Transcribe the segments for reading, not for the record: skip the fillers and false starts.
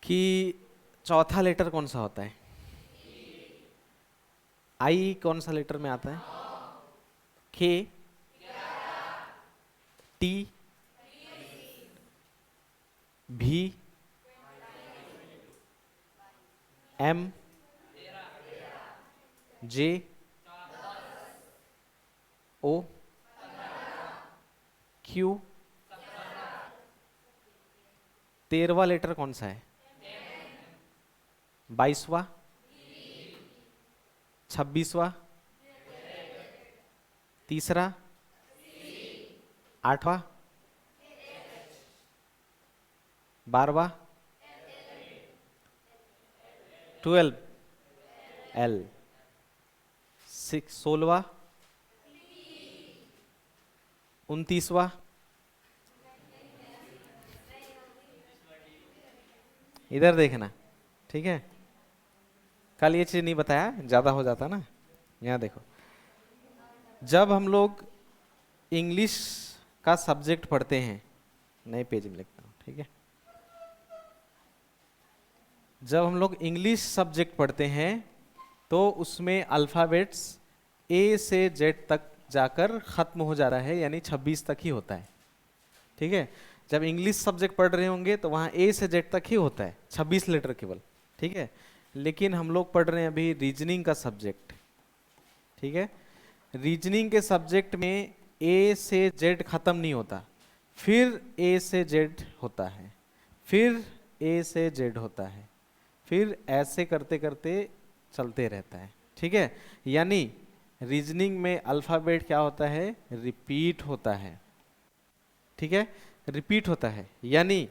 कि चौथा लेटर कौन सा होता है? आई कौन सा लेटर में आता है? के, टी, भी, एम, जे, ओ, क्यू। 13वां लेटर कौन सा है? 22वां, 26वां, तीसरा, 8वां, 12वां, 12, एल, 16वां, 29वां, इधर देखना, ठीक है। कल ये चीज नहीं बताया, ज्यादा हो जाता ना। यहाँ देखो, जब हम लोग इंग्लिश का सब्जेक्ट पढ़ते हैं, नए पेज में लिखता हूँ, ठीक है। जब हम लोग इंग्लिश सब्जेक्ट पढ़ते हैं तो उसमें अल्फाबेट्स ए से जेड तक जाकर खत्म हो जा रहा है, यानी 26 तक ही होता है, ठीक है। जब इंग्लिश सब्जेक्ट पढ़ रहे होंगे तो वहाँ ए से जेड तक ही होता है, 26 लेटर केवल, ठीक है। लेकिन हम लोग पढ़ रहे हैं अभी रीजनिंग का सब्जेक्ट, ठीक है। रीजनिंग के सब्जेक्ट में ए से जेड खत्म नहीं होता, फिर ए से जेड होता है, फिर ए से जेड होता है, फिर ऐसे करते करते चलते रहता है, ठीक है। यानी रीजनिंग में अल्फाबेट क्या होता है? रिपीट होता है, ठीक है, रिपीट होता है। यानी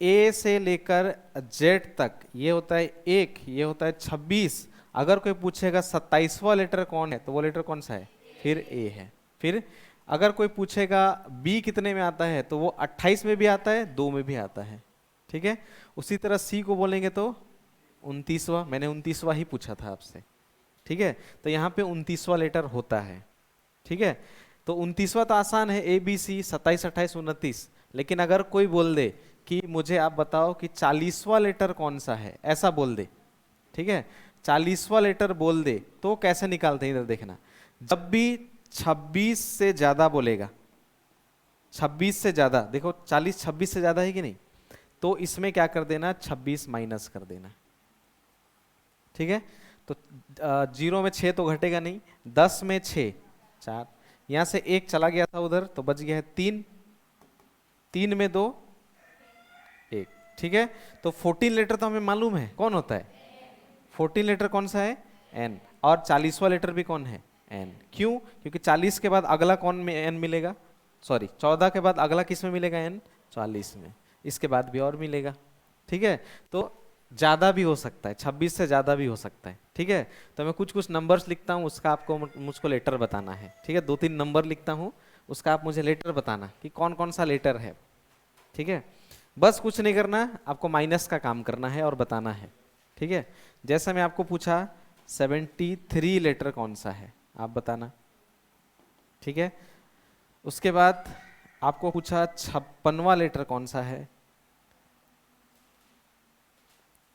ए से लेकर जेड तक ये होता है 1, ये होता है 26। अगर कोई पूछेगा 27वां लेटर कौन है, तो वो लेटर कौन सा है? फिर ए है। फिर अगर कोई पूछेगा बी कितने में आता है, तो वो 28 में भी आता है, 2 में भी आता है, ठीक है। उसी तरह सी को बोलेंगे तो 29वां, मैंने 29वां ही पूछा था आपसे, ठीक है। तो यहाँ पे 29वां लेटर होता है, ठीक है। तो 29वां तो आसान है, ए बी सी, 27, 28, 29। लेकिन अगर कोई बोल दे कि मुझे आप बताओ कि 40वां लेटर कौन सा है, ऐसा बोल दे, ठीक है, 40वां लेटर बोल दे, तो कैसे निकालते हैं? इधर देखना, जब भी 26 से ज्यादा बोलेगा, 26 से ज्यादा, देखो 40 26 से ज्यादा है कि नहीं, तो इसमें क्या कर देना? 26 माइनस कर देना, ठीक है। तो 0 में 6 तो घटेगा नहीं, 10 में 6 4, यहां से 1 चला गया था उधर, तो बच गया है 3, 3 में 2 1, ठीक है। तो 14 लेटर तो हमें मालूम है कौन होता है, 14 लेटर कौन सा है? एन। और 40वां लेटर भी कौन है? एन। क्यों? क्योंकि 40 के बाद अगला कौन में एन मिलेगा? सॉरी, 14 के बाद अगला किस में मिलेगा? एन। 40 में। इसके बाद भी और मिलेगा, ठीक है। तो ज्यादा भी हो सकता है, 26 से ज्यादा भी हो सकता है, ठीक है। तो मैं कुछ कुछ नंबर्स लिखता हूँ, उसका आपको मुझको लेटर बताना है, ठीक है। 2-3 नंबर लिखता हूँ, उसका आप मुझे लेटर बताना कि कौन कौन सा लेटर है, ठीक है। बस कुछ नहीं करना, आपको माइनस का काम करना है और बताना है, ठीक है। जैसा मैं आपको पूछा 73 लेटर कौन सा है, आप बताना, ठीक है। उसके बाद आपको पूछा 56वां लेटर कौन सा है,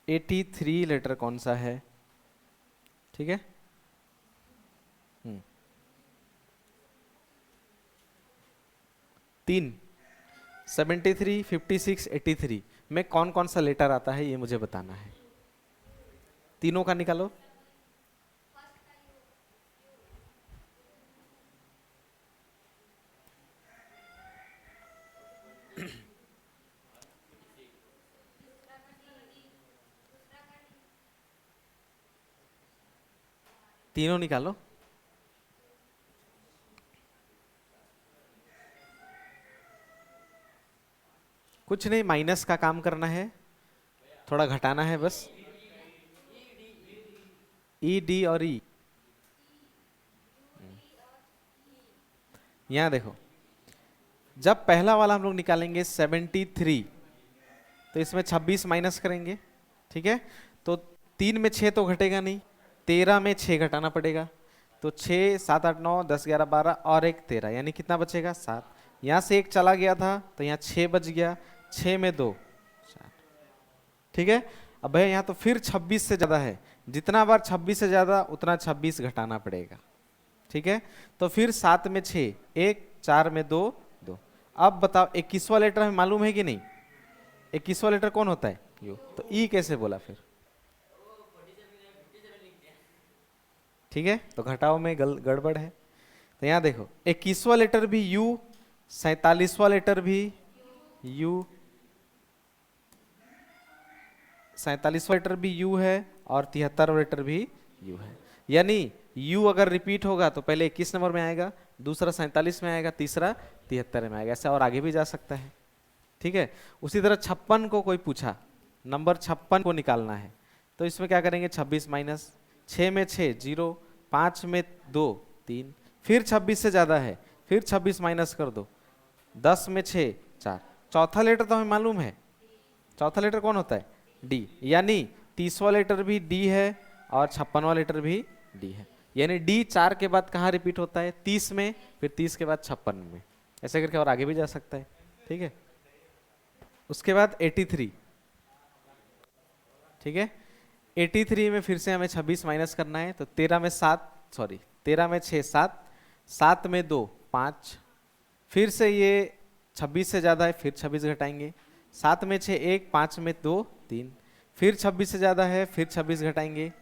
83 लेटर कौन सा है, ठीक है। 3, 73, 56, 83 में कौन कौन सा लेटर आता है, ये मुझे बताना है। तीनों का निकालो। तीनों निकालो। कुछ नहीं, माइनस का काम करना है, थोड़ा घटाना है बस। ई, डी और ई। यहां देखो, जब पहला वाला हम लोग निकालेंगे 73, तो इसमें 26 माइनस करेंगे, ठीक है। तो 3 में 6 तो घटेगा नहीं, 13 में 6 घटाना पड़ेगा, तो 6, 7, 8, 9, 10, 11, 12 और एक 13, यानी कितना बचेगा? 7। यहाँ से 1 चला गया था तो यहाँ 6 बच गया, 6 में 2 7, ठीक है। अब भैया यहाँ तो फिर 26 से ज्यादा है, जितना बार 26 से ज्यादा उतना 26 घटाना पड़ेगा। ठीक है, तो फिर 7 में 6, 1, 4 में 2, 2। अब बताओ 21वां लेटर हमें मालूम है कि नहीं? 21वां लेटर कौन होता है? यू। तो ई कैसे बोला फिर? ठीक है, तो घटाओ में गड़बड़ है। तो यहाँ देखो 21वां लेटर भी यू, 47वां लेटर भी यू, 47वां लेटर भी यू है और 73वां लेटर भी यू है। यानी यू अगर रिपीट होगा तो पहले 21 नंबर में आएगा, दूसरा 47 में आएगा, तीसरा 73 में आएगा, ऐसे और आगे भी जा सकता है। ठीक है, उसी तरह 56 को कोई पूछा, नंबर 56 को निकालना है, तो इसमें क्या करेंगे? 26 माइनस 6 में 6 0, 5 में 2 3, फिर 26 से ज्यादा है, फिर 26 माइनस कर दो, 10 में 6 4। चौथा लेटर तो हमें मालूम है, चौथा लेटर कौन होता है? डी। यानी 30वां लेटर भी डी है और 56वां लेटर भी डी है। यानी डी 4 के बाद कहाँ रिपीट होता है? 30 में, फिर 30 के बाद 56 में, ऐसे करके और आगे भी जा सकता है। ठीक है, उसके बाद 83। ठीक है, 83 में फिर से हमें 26 माइनस करना है, तो 13 में 6 7, 7 में 2 5, फिर से ये 26 से ज्यादा है, फिर 26 घटाएंगे, 7 में 6 1, 5 में 2 3, फिर 26 से ज्यादा है, फिर 26 घटाएंगे,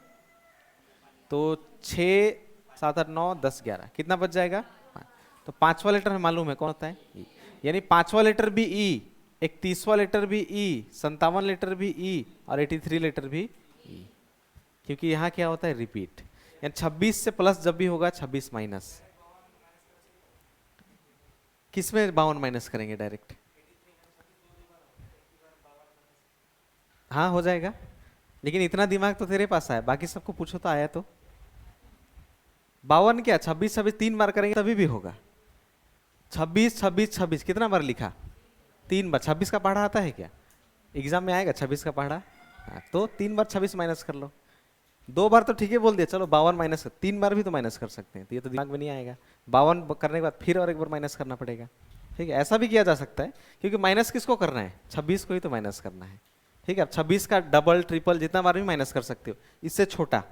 तो 6 7 8 9 10 11, कितना बच जाएगा? 5। तो 5वां लेटर हमें मालूम है कौन होता है? ई। यानी 5वां लेटर भी ई, 31वां लेटर भी ई, 57 लेटर भी ई और 83 लेटर भी ई, क्योंकि यहाँ क्या होता है? रिपीट। यानी 26 से प्लस जब भी होगा 26 माइनस, किसमें 52 माइनस करेंगे? डायरेक्ट। हाँ हो जाएगा, लेकिन इतना दिमाग तो तेरे पास आया, बाकी सबको पूछो तो आया तो। 52 क्या 26 26 3 बार करेंगे तभी भी होगा। 26 26 26 कितना बार लिखा? 3 बार। 26 का पहाड़ा आता है क्या? एग्जाम में आएगा 26 का पहाड़ा? हाँ, तो 3 बार 26 माइनस कर लो। 2 बार तो ठीक है बोल दिया, चलो 52 माइनस, 3 बार भी तो माइनस कर सकते हैं, तो ये तो दिमाग में नहीं आएगा। 52 करने के बाद फिर और एक बार माइनस करना पड़ेगा। ठीक है, ऐसा भी किया जा सकता है, क्योंकि माइनस किसको करना है? 26 को ही तो माइनस करना है। ठीक है, अब 26 का डबल ट्रिपल जितना बार भी माइनस कर सकते हो, इससे छोटा।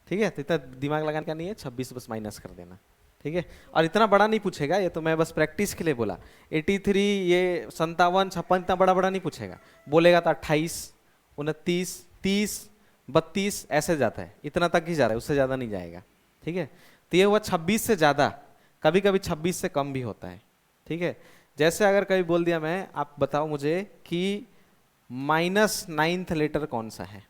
ठीक है, तो इतना दिमाग लगाने का नहीं है, 26 बस माइनस कर देना। ठीक है, और इतना बड़ा नहीं पूछेगा, ये तो मैं बस प्रैक्टिस के लिए बोला। 83, ये 57 56 इतना बड़ा बड़ा नहीं पूछेगा, बोलेगा तो 28 29 30 32 ऐसे जाता है, इतना तक ही जा रहा है, उससे ज्यादा नहीं जाएगा। ठीक है, तो ये हुआ 26 से ज्यादा, कभी कभी 26 से कम भी होता है। ठीक है, जैसे अगर कभी बोल दिया मैं, आप बताओ मुझे कि -9th लेटर कौन सा है?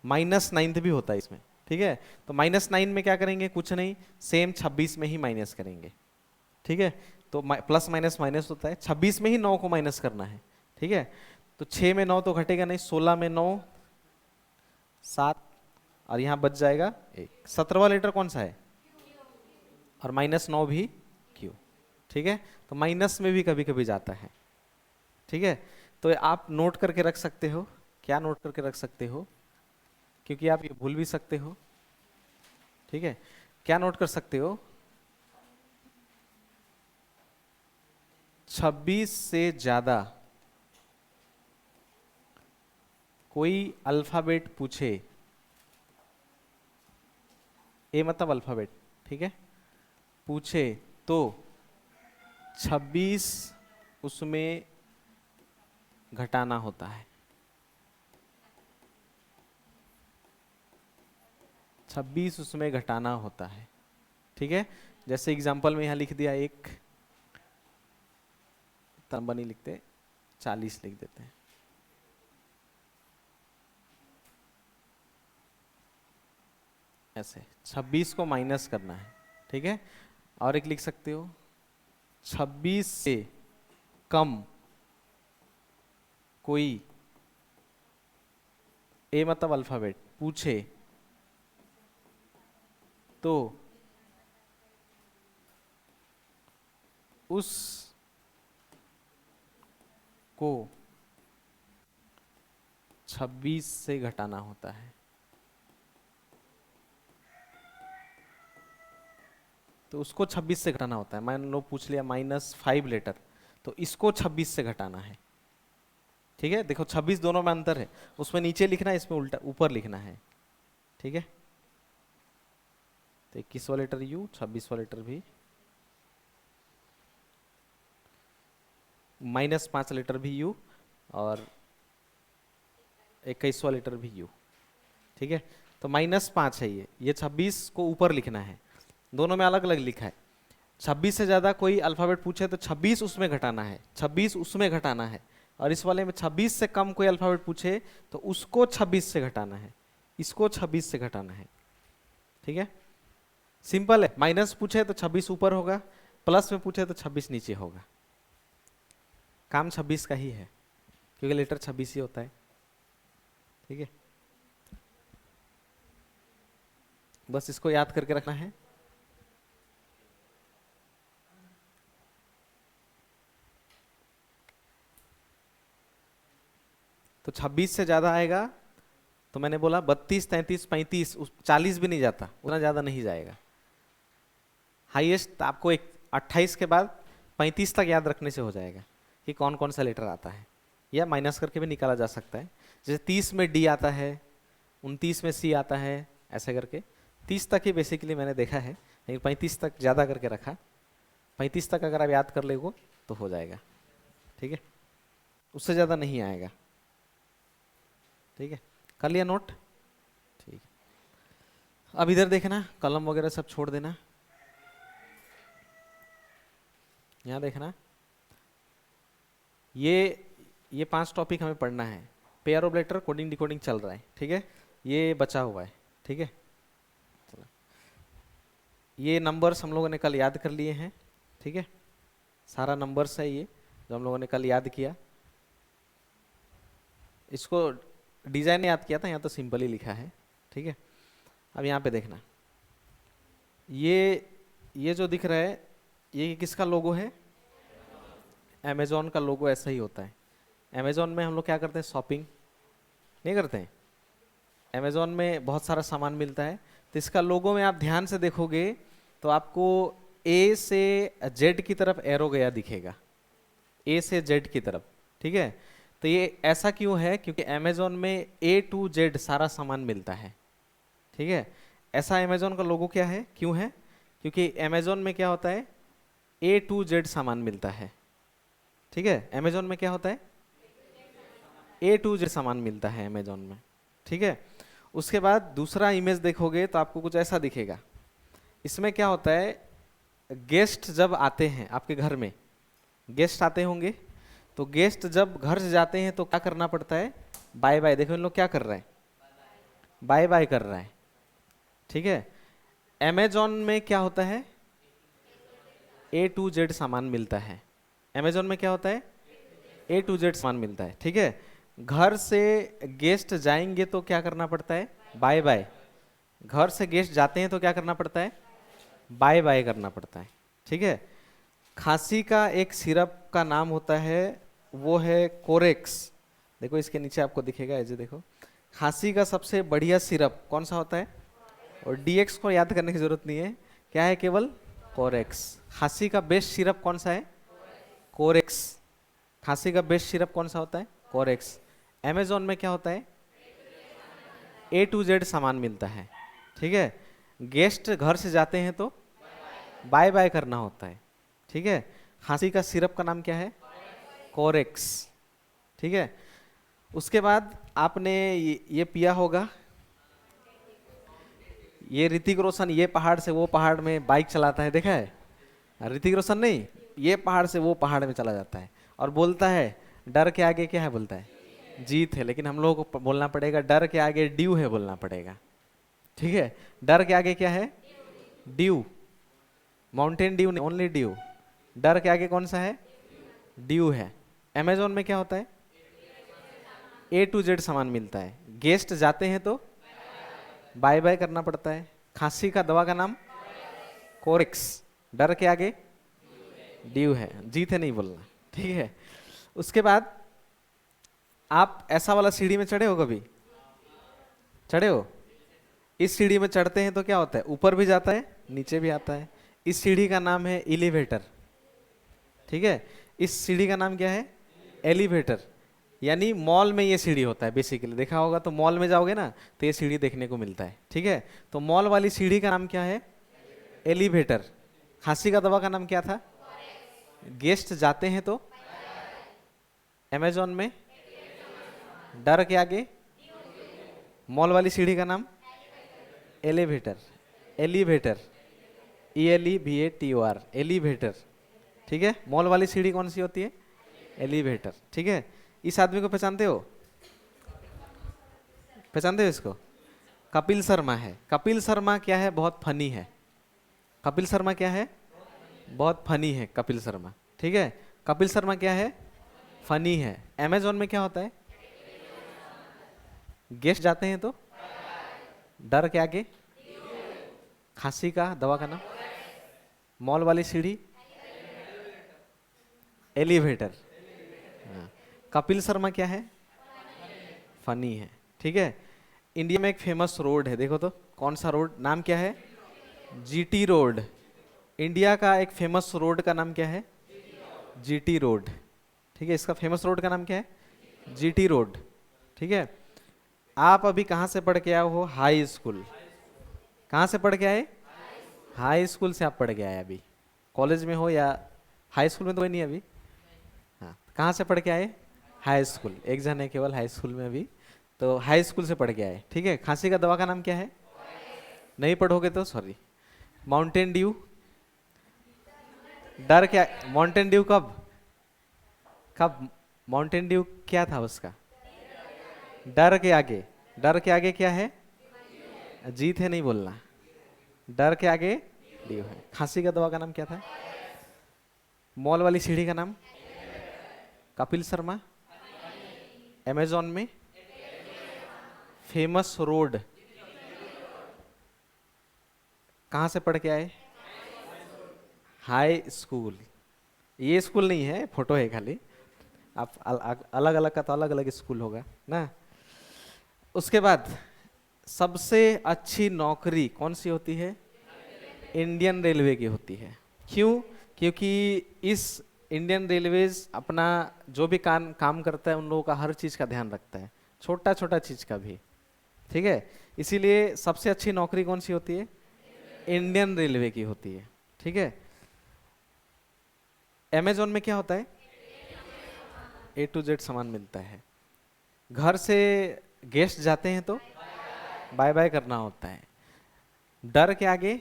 -9th भी होता है इसमें। ठीक है, तो -9 में क्या करेंगे? कुछ नहीं, सेम 26 में ही माइनस करेंगे। ठीक है, तो प्लस माइनस माइनस होता है, 26 में ही 9 को माइनस करना है। ठीक है, तो 6 में 9 तो घटेगा नहीं, 16 में 9 7, और यहाँ बच जाएगा 1। 17वां लेटर कौन सा है? और -9 भी क्यू। ठीक है, तो माइनस में भी कभी कभी जाता है। ठीक है, तो आप नोट करके रख सकते हो। क्या नोट करके रख सकते हो? क्योंकि आप ये भूल भी सकते हो। ठीक है, क्या नोट कर सकते हो? 26 से ज्यादा कोई अल्फाबेट पूछे, ए मतलब अल्फाबेट, ठीक है, पूछे तो 26 उसमें घटाना होता है। 26 उसमें घटाना होता है। ठीक है, जैसे एग्जांपल में यहाँ लिख दिया, एक तंबा नहीं लिखते, 40 लिख देते हैं। ऐसे 26 को माइनस करना है। ठीक है, और एक लिख सकते हो, 26 से कम कोई, ए मतलब अल्फाबेट, पूछे तो उस को 26 से घटाना होता है। तो उसको 26 से घटाना होता है। मान लो पूछ लिया -5 लेटर, तो इसको 26 से घटाना है। ठीक है, देखो 26 दोनों में अंतर है, उसमें नीचे लिखना है, इसमें उल्टा ऊपर लिखना है। ठीक है, तो 21वां लेटर यू, 26वां लेटर भी, -5 लेटर भी यू, और 21वां लेटर भी यू। ठीक है, तो -5 है ये 26 को ऊपर लिखना है, दोनों में अलग अलग लिखा है। 26 से ज्यादा कोई अल्फाबेट पूछे तो 26 उसमें घटाना है, 26 उसमें घटाना है, और इस वाले में 26 से कम कोई अल्फाबेट पूछे तो उसको 26 से घटाना है, इसको 26 से घटाना है। ठीक है, सिंपल है, माइनस पूछे तो 26 ऊपर होगा, प्लस में पूछे तो 26 नीचे होगा, काम 26 का ही है, क्योंकि लेटर 26 ही होता है। ठीक है, बस इसको याद करके रखना है। तो 26 से ज्यादा आएगा तो मैंने बोला 32, 33, 35, 40 भी नहीं जाता, उतना ज्यादा नहीं जाएगा। हाईएस्ट आपको 28 के बाद 35 तक याद रखने से हो जाएगा कि कौन कौन सा लेटर आता है, या माइनस करके भी निकाला जा सकता है। जैसे 30 में डी आता है, 29 में सी आता है, ऐसे करके 30 तक ही बेसिकली मैंने देखा है, लेकिन 35 तक ज़्यादा करके रखा। 35 तक अगर आप याद कर लेगो तो हो जाएगा। ठीक है, उससे ज़्यादा नहीं आएगा। ठीक है, कर लिया नोट? ठीक है, अब इधर देखना, कलम वगैरह सब छोड़ देना, यहाँ देखना। ये 5 टॉपिक हमें पढ़ना है। Pair of letter, coding decoding चल रहा है। ठीक है, ये बचा हुआ है। ठीक है, चलो, ये नंबर्स हम लोगों ने कल याद कर लिए हैं। ठीक है, सारा नंबर्स है ये जो हम लोगों ने कल याद किया। इसको डिजाइन याद किया था, यहाँ तो सिंपल ही लिखा है। ठीक है, अब यहाँ पे देखना, ये जो दिख रहा है ये किसका लोगो है? अमेजोन का लोगो ऐसा ही होता है। अमेजोन में हम लोग क्या करते हैं, शॉपिंग नहीं करते हैं? अमेजोन में बहुत सारा सामान मिलता है, तो इसका लोगो में आप ध्यान से देखोगे तो आपको ए से जेड की तरफ एरो गया दिखेगा, ए से जेड की तरफ। ठीक है, तो ये ऐसा क्यों है? क्योंकि अमेजोन में ए टू जेड सारा सामान मिलता है। ठीक है, ऐसा अमेजोन का लोगो क्या है, क्यों है? क्योंकि अमेजोन में क्या होता है, ए टू जेड सामान मिलता है। ठीक है, अमेजोन में क्या होता है, ए टू जेड सामान मिलता है अमेजोन में। ठीक है, उसके बाद दूसरा इमेज देखोगे तो आपको कुछ ऐसा दिखेगा। इसमें क्या होता है, गेस्ट जब आते हैं आपके घर में, गेस्ट आते होंगे, तो गेस्ट जब घर से जाते हैं तो क्या करना पड़ता है, बाय बाय। देखो इन लोग क्या कर रहे हैं, बाय बाय कर रहा है। ठीक है, अमेजोन में क्या होता है, ए टू जेड सामान मिलता है। अमेजोन में क्या होता है, ए टू जेड सामान मिलता है। ठीक है, घर से गेस्ट जाएंगे तो क्या करना पड़ता है, बाय बाय। घर से गेस्ट जाते हैं तो क्या करना पड़ता है, बाय बाय करना पड़ता है। ठीक है, खांसी का एक सिरप का नाम होता है, वो है कोरेक्स। देखो इसके नीचे आपको दिखेगा, ऐसे देखो, खांसी का सबसे बढ़िया सिरप कौन सा होता है, और डीएक्स को याद करने की जरूरत नहीं है, क्या है, केवल कोरेक्स। खांसी का बेस्ट सिरप कौन सा है, कोरेक्स। खांसी का बेस्ट सिरप कौन सा होता है, कोरेक्स। अमेजोन में क्या होता है, ए टू जेड सामान मिलता है। ठीक है, गेस्ट घर से जाते हैं तो बाय बाय करना होता है। ठीक है, खांसी का सिरप का नाम क्या है, कोरेक्स। ठीक है, उसके बाद आपने ये पिया होगा, ये ऋतिक रोशन ये पहाड़ से वो पहाड़ में बाइक चलाता है, देखा है? ऋतिक रोशन नहीं, ये पहाड़ से वो पहाड़ में चला जाता है और बोलता है डर के आगे क्या है, बोलता है जीत है। लेकिन हम लोगों को बोलना पड़ेगा डर के आगे ड्यू है, बोलना पड़ेगा। ठीक है, डर के आगे क्या है, ड्यू, माउंटेन ड्यू नहीं, ओनली ड्यू। डर के आगे कौन सा है, ड्यू है। अमेजोन में क्या होता है, ए टू जेड सामान मिलता है। गेस्ट जाते हैं तो बाय बाय करना पड़ता है। खांसी का दवा का नाम कोरेक्स। डर के आगे ड्यू है, जीत है नहीं बोलना। ठीक है, उसके बाद आप ऐसा वाला सीढ़ी में चढ़े हो, कभी चढ़े हो? इस सीढ़ी में चढ़ते हैं तो क्या होता है, ऊपर भी जाता है नीचे भी आता है। इस सीढ़ी का नाम है एलिवेटर। ठीक है, इस सीढ़ी का नाम क्या है, एलिवेटर। यानी मॉल में ये सीढ़ी होता है बेसिकली, देखा होगा तो मॉल में जाओगे ना तो ये सीढ़ी देखने को मिलता है, ठीक है। तो मॉल वाली सीढ़ी का नाम क्या है? एलिवेटर। खांसी का दवा का नाम क्या था? गेस्ट जाते हैं तो? अमेजोन में? डर के आगे? मॉल वाली सीढ़ी का नाम? एलिवेटर। एलिवेटर, ELEVATOR, एलिवेटर, ठीक है। मॉल वाली सीढ़ी कौन सी होती है? एलिवेटर, ठीक है। इस आदमी को पहचानते हो? पहचानते हो इसको? कपिल शर्मा है। कपिल शर्मा क्या है? बहुत फनी है। कपिल शर्मा क्या है? बहुत फनी है कपिल शर्मा, ठीक है। कपिल शर्मा क्या है? फनी है। अमेजोन में क्या होता है? गेस्ट जाते हैं तो? डर के आगे? खांसी का दवा का नाम? मॉल वाली सीढ़ी? एलिवेटर। हाँ। कपिल शर्मा क्या है? फनी है, ठीक है। इंडिया में एक फेमस रोड है, देखो तो कौन सा रोड, नाम क्या है? GT road. इंडिया का एक फेमस रोड का नाम क्या है? GT रोड, ठीक है। इसका फेमस रोड का नाम क्या है? GT रोड, ठीक है। आप अभी कहाँ से पढ़ के आए हो? High school. कहाँ से पढ़ के आए? हाई स्कूल से आप पढ़ के आए अभी। कॉलेज में हो या हाई स्कूल में तो कोई नहीं अभी? हाँ, कहाँ से पढ़ के आए? High school. एक जन है केवल हाई स्कूल में अभी, तो हाई स्कूल से पढ़ के आए, ठीक है। खांसी का दवा का नाम क्या है? नहीं पढ़ोगे तो सॉरी। Mountain Dew. डर क्या? माउंटेन ड्यू कब? कब? माउंटेन ड्यू क्या था उसका? डर के आगे। डर के आगे क्या है? जीत है नहीं बोलना। डर के आगे ड्यू है। खांसी का दवा का नाम क्या था? मॉल वाली सीढ़ी का नाम? कपिल शर्मा। अमेजोन में फेमस रोड? कहाँ से पढ़ के आए? High school. ये स्कूल नहीं है, फोटो है खाली। आप अलग अलग का तो अलग अलग स्कूल होगा ना। उसके बाद सबसे अच्छी नौकरी कौन सी होती है? इंडियन रेलवे की होती है। क्यों? क्योंकि इस इंडियन रेलवेज अपना जो भी काम करता है उन लोगों का हर चीज़ का ध्यान रखता है, छोटा छोटा चीज़ का भी, ठीक है। इसीलिए सबसे अच्छी नौकरी कौन सी होती है? इंडियन रेलवे की होती है, ठीक है। अमेजोन में क्या होता है? A to Z सामान मिलता है। घर से गेस्ट जाते हैं तो बाय बाय करना होता है। डर के आगे?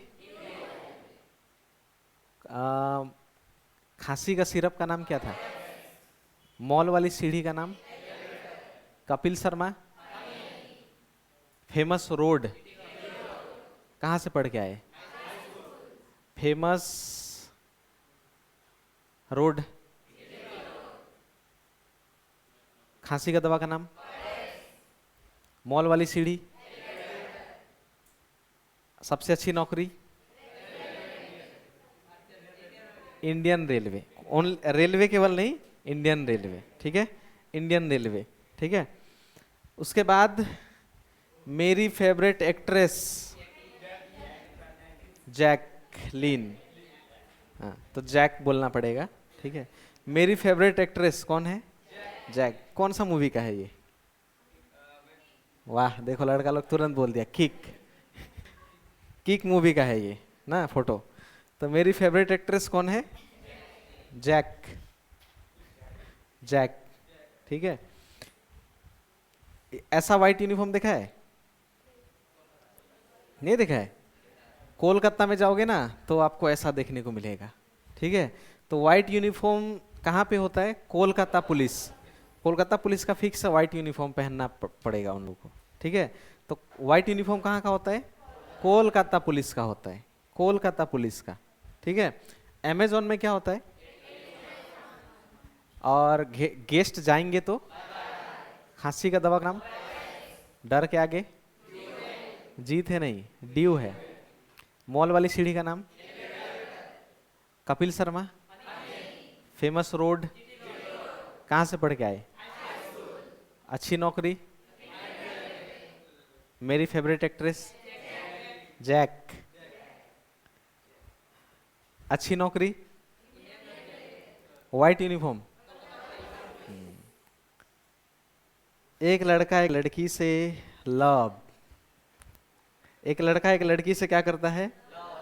खांसी का सिरप का नाम क्या था? मॉल वाली सीढ़ी का नाम? कपिल शर्मा। Famous road? कहाँ से पढ़ के आए? Famous road? खांसी का दवा का नाम? मॉल वाली सीढ़ी? सबसे अच्छी नौकरी? Indian railway. रेलवे केवल नहीं, इंडियन रेलवे, ठीक है। इंडियन रेलवे, ठीक है। उसके बाद मेरी फेवरेट एक्ट्रेस? जैकलीन। हाँ, तो जैक बोलना पड़ेगा, ठीक है। मेरी फेवरेट एक्ट्रेस कौन है? जैक। कौन सा मूवी का है ये? वाह, देखो लड़का लोग तुरंत बोल दिया, किक। किक मूवी का है ये ना फोटो। तो मेरी फेवरेट एक्ट्रेस कौन है? जैक। जैक, ठीक है। ऐसा व्हाइट यूनिफॉर्म देखा है? नहीं देखा है? कोलकाता में जाओगे ना तो आपको ऐसा देखने को मिलेगा, ठीक है। तो व्हाइट यूनिफॉर्म कहाँ पे होता है? कोलकाता पुलिस। कोलकाता पुलिस का फिक्स व्हाइट यूनिफॉर्म पहनना पड़ेगा उन लोगों को, ठीक है। तो व्हाइट यूनिफॉर्म कहाँ का होता है? कोलकाता पुलिस का होता है। कोलकाता पुलिस का, ठीक है। अमेजोन में क्या होता है? और गेस्ट जाएंगे तो? खांसी का दवा का नाम? डर के आगे? जीत है नहीं, ड्यू है। मॉल वाली सीढ़ी का नाम? कपिल शर्मा। Famous road? कहाँ से पढ़ के आए? अच्छी नौकरी? मेरी फेवरेट एक्ट्रेस? जैक। अच्छी नौकरी? White uniform. एक लड़का एक लड़की से लव, एक लड़का एक लड़की से क्या करता है?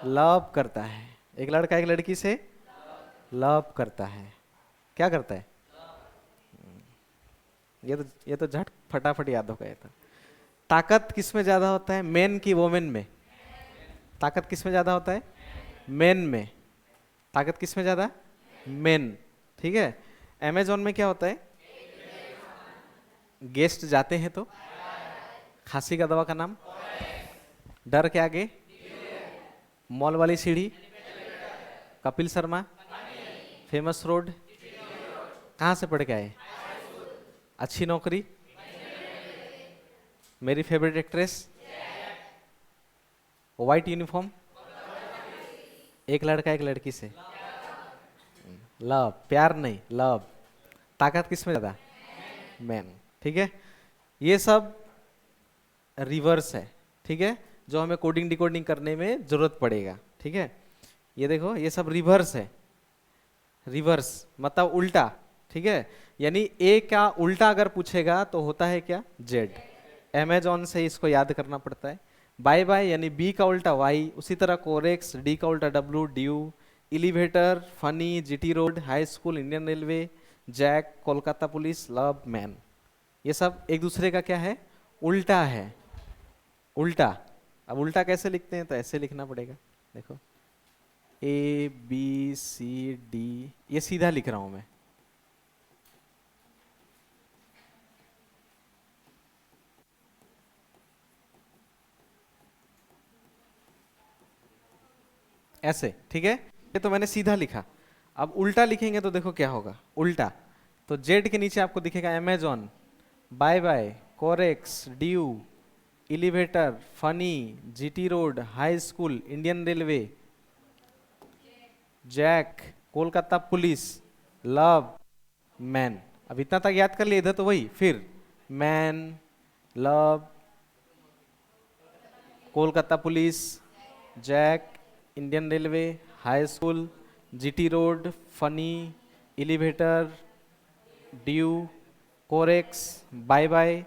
लव करता है। एक लड़का एक लड़की से लव करता है, क्या करता है? ये तो झट फटाफट याद हो गया था। ताकत किस में ज्यादा होता है, मेन की वोमेन में? ताकत किस में ज्यादा होता है? मेन में। ताकत किस में ज्यादा? मेन। ठीक है। अमेजोन में क्या होता है? गेस्ट जाते हैं तो? खांसी का दवा का नाम? डर के आगे? मॉल वाली सीढ़ी? कपिल शर्मा? Famous road? कहाँ से पढ़ के आए? अच्छी नौकरी? मेरी फेवरेट एक्ट्रेस? White uniform? एक लड़का एक लड़की से लव, प्यार नहीं, लव। ताकत किस में ज्यादा? मैन। ठीक है। ये सब रिवर्स है, ठीक है, जो हमें कोडिंग डिकोडिंग करने में जरूरत पड़ेगा। ठीक है। ये देखो, ये सब रिवर्स है। रिवर्स मतलब उल्टा। ठीक है। यानी ए का उल्टा अगर पूछेगा तो होता है क्या? जेड। अमेजॉन से इसको याद करना पड़ता है। बाय बाय यानी बी का उल्टा वाई, उसी तरह कोरेक्स, डी का उल्टा W, dew. Elevator, funny, GT road, high school, Indian railway, jack, Kolkata police, love, man. ये सब एक दूसरे का क्या है? उल्टा है। उल्टा। अब उल्टा कैसे लिखते हैं? तो ऐसे लिखना पड़ेगा। देखो, ए बी सी डी, ये सीधा लिख रहा हूं मैं। ऐसे, ठीक है। ये तो मैंने सीधा लिखा। अब उल्टा लिखेंगे तो देखो क्या होगा। उल्टा तो जेड के नीचे आपको दिखेगा Amazon, bye bye, Corex, dew, elevator, funny, GT road, high school, Indian railway, jack, Kolkata police, love, man. अब इतना तक याद कर लिए, इधर तो वही, फिर man, love, Kolkata police, jack, Indian railway, high school, GT road, funny, elevator, dew, Corex, bye bye,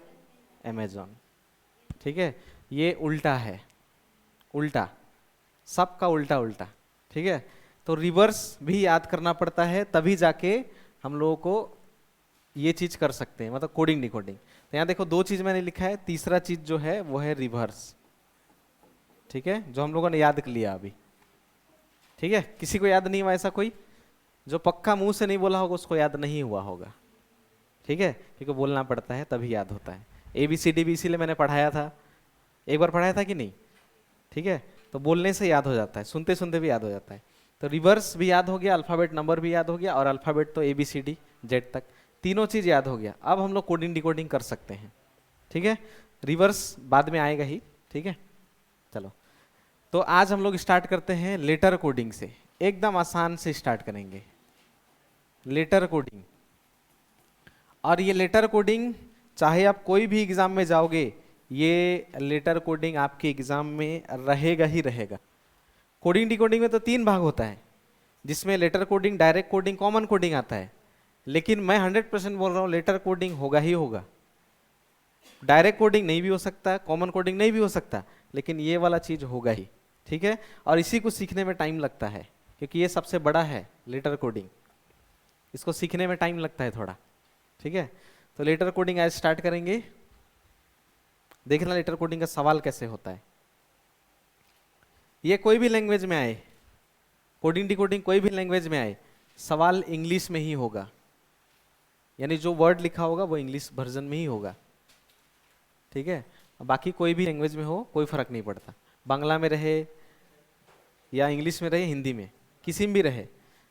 Amazon. ठीक है। ये उल्टा है। उल्टा, सबका उल्टा उल्टा। ठीक है। तो रिवर्स भी याद करना पड़ता है, तभी जाके हम लोगों को ये चीज कर सकते हैं, मतलब कोडिंग डिकोडिंग। तो यहाँ देखो, दो चीज मैंने लिखा है, तीसरा चीज जो है वो है रिवर्स। ठीक है, जो हम लोगों ने याद कर लिया अभी। ठीक है। किसी को याद नहीं हुआ ऐसा कोई? जो पक्का मुंह से नहीं बोला होगा उसको याद नहीं हुआ होगा। ठीक है, क्योंकि बोलना पड़ता है तभी याद होता है। ABCD भी इसीलिए मैंने पढ़ाया था, एक बार पढ़ाया था कि नहीं? ठीक है। तो बोलने से याद हो जाता है, सुनते सुनते भी याद हो जाता है। तो रिवर्स भी याद हो गया, अल्फाबेट नंबर भी याद हो गया, और अल्फाबेट तो ABCD जेड तक तीनों चीज याद हो गया। अब हम लोग कोडिंग डिकोडिंग कर सकते हैं। ठीक है। रिवर्स बाद में आएगा ही। ठीक है। चलो, तो आज हम लोग स्टार्ट करते हैं लेटर कोडिंग से। एकदम आसान से स्टार्ट करेंगे, लेटर कोडिंग। और ये लेटर कोडिंग चाहे आप कोई भी एग्जाम में जाओगे, ये लेटर कोडिंग आपके एग्जाम में रहेगा ही रहेगा। कोडिंग डिकोडिंग में तो तीन भाग होता है, जिसमें letter coding, direct coding, common coding आता है। लेकिन मैं 100% बोल रहा हूँ, लेटर कोडिंग होगा ही होगा। डायरेक्ट कोडिंग नहीं भी हो सकता, कॉमन कोडिंग नहीं भी हो सकता, लेकिन ये वाला चीज होगा ही। ठीक है। और इसी को सीखने में टाइम लगता है, क्योंकि ये सबसे बड़ा है लेटर कोडिंग, इसको सीखने में टाइम लगता है थोड़ा। ठीक है। तो लेटर कोडिंग आज स्टार्ट करेंगे। देखना लेटर कोडिंग का सवाल कैसे होता है। ये कोई भी लैंग्वेज में आए, कोडिंग डिकोडिंग कोई भी लैंग्वेज में आए, सवाल इंग्लिश में ही होगा। यानी जो वर्ड लिखा होगा वो इंग्लिश वर्जन में ही होगा। ठीक है। बाकी कोई भी लैंग्वेज में हो कोई फर्क नहीं पड़ता, बांग्ला में रहे या इंग्लिश में रहे, हिंदी में, किसी में भी रहे,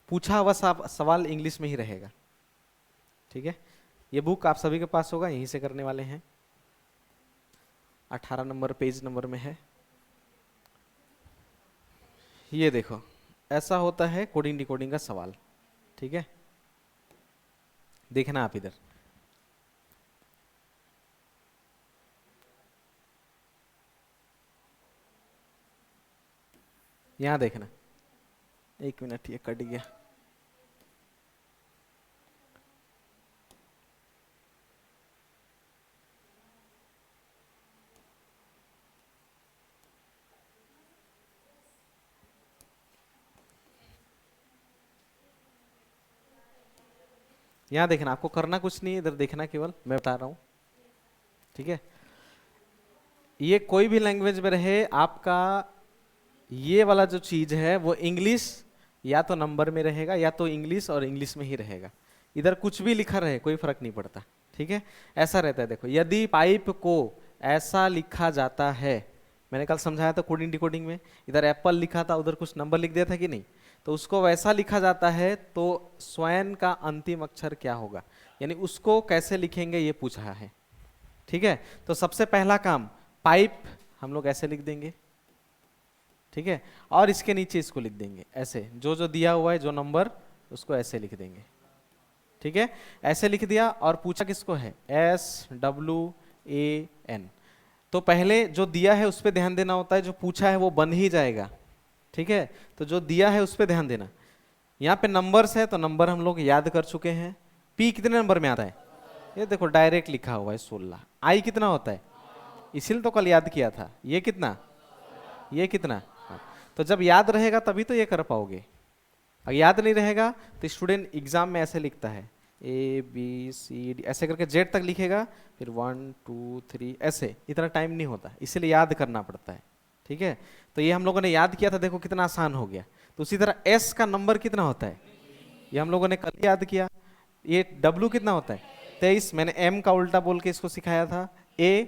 पूछा हुआ सवाल इंग्लिश में ही रहेगा। ठीक है। ये बुक आप सभी के पास होगा, यहीं से करने वाले हैं। 18 नंबर पेज नंबर में है। ये देखो, ऐसा होता है कोडिंग डिकोडिंग का सवाल। ठीक है। देखना आप इधर, यहां देखना। एक मिनट, ये कट गया। यहाँ देखना, आपको करना कुछ नहीं, इधर देखना केवल, मैं बता रहा हूँ, ठीक है। ये कोई भी लैंग्वेज में रहे, आपका ये वाला जो चीज है वो इंग्लिश या तो नंबर में रहेगा या तो इंग्लिश और इंग्लिश में ही रहेगा। इधर कुछ भी लिखा रहे कोई फर्क नहीं पड़ता, ठीक है। ऐसा रहता है, देखो यदि पाइप को ऐसा लिखा जाता है, मैंने कल समझाया था कोडिंग डिकोडिंग में, इधर एप्पल लिखा था, उधर कुछ नंबर लिख दिया था कि नहीं, तो उसको वैसा लिखा जाता है तो स्वयं का अंतिम अक्षर क्या होगा, यानी उसको कैसे लिखेंगे ये पूछा है, ठीक है। तो सबसे पहला काम, पाइप हम लोग ऐसे लिख देंगे, ठीक है, और इसके नीचे इसको लिख देंगे ऐसे, जो जो दिया हुआ है जो नंबर उसको ऐसे लिख देंगे, ठीक है। ऐसे लिख दिया और पूछा किसको है, SWAN। तो पहले जो दिया है उस पर ध्यान देना होता है, जो पूछा है वो बन ही जाएगा, ठीक है। तो जो दिया है उस पर ध्यान देना। यहाँ पे नंबर्स है तो नंबर हम लोग याद कर चुके हैं। P कितने नंबर में आता है, ये देखो डायरेक्ट लिखा हुआ है 16। I कितना होता है, इसीलिए तो कल याद किया था, ये कितना, ये कितना। तो जब याद रहेगा तभी तो ये कर पाओगे, अगर याद नहीं रहेगा तो स्टूडेंट एग्जाम में ऐसे लिखता है ABCD ऐसे करके Z तक लिखेगा, फिर 1 2 3 ऐसे, इतना टाइम नहीं होता, इसीलिए याद करना पड़ता है, ठीक है। तो ये हम लोगों ने याद किया था, देखो कितना आसान हो गया। तो उसी तरह S का नंबर कितना होता है, ये हम लोगों ने कल याद किया। ये W कितना होता है, 23, मैंने M का उल्टा बोल के इसको सिखाया था। A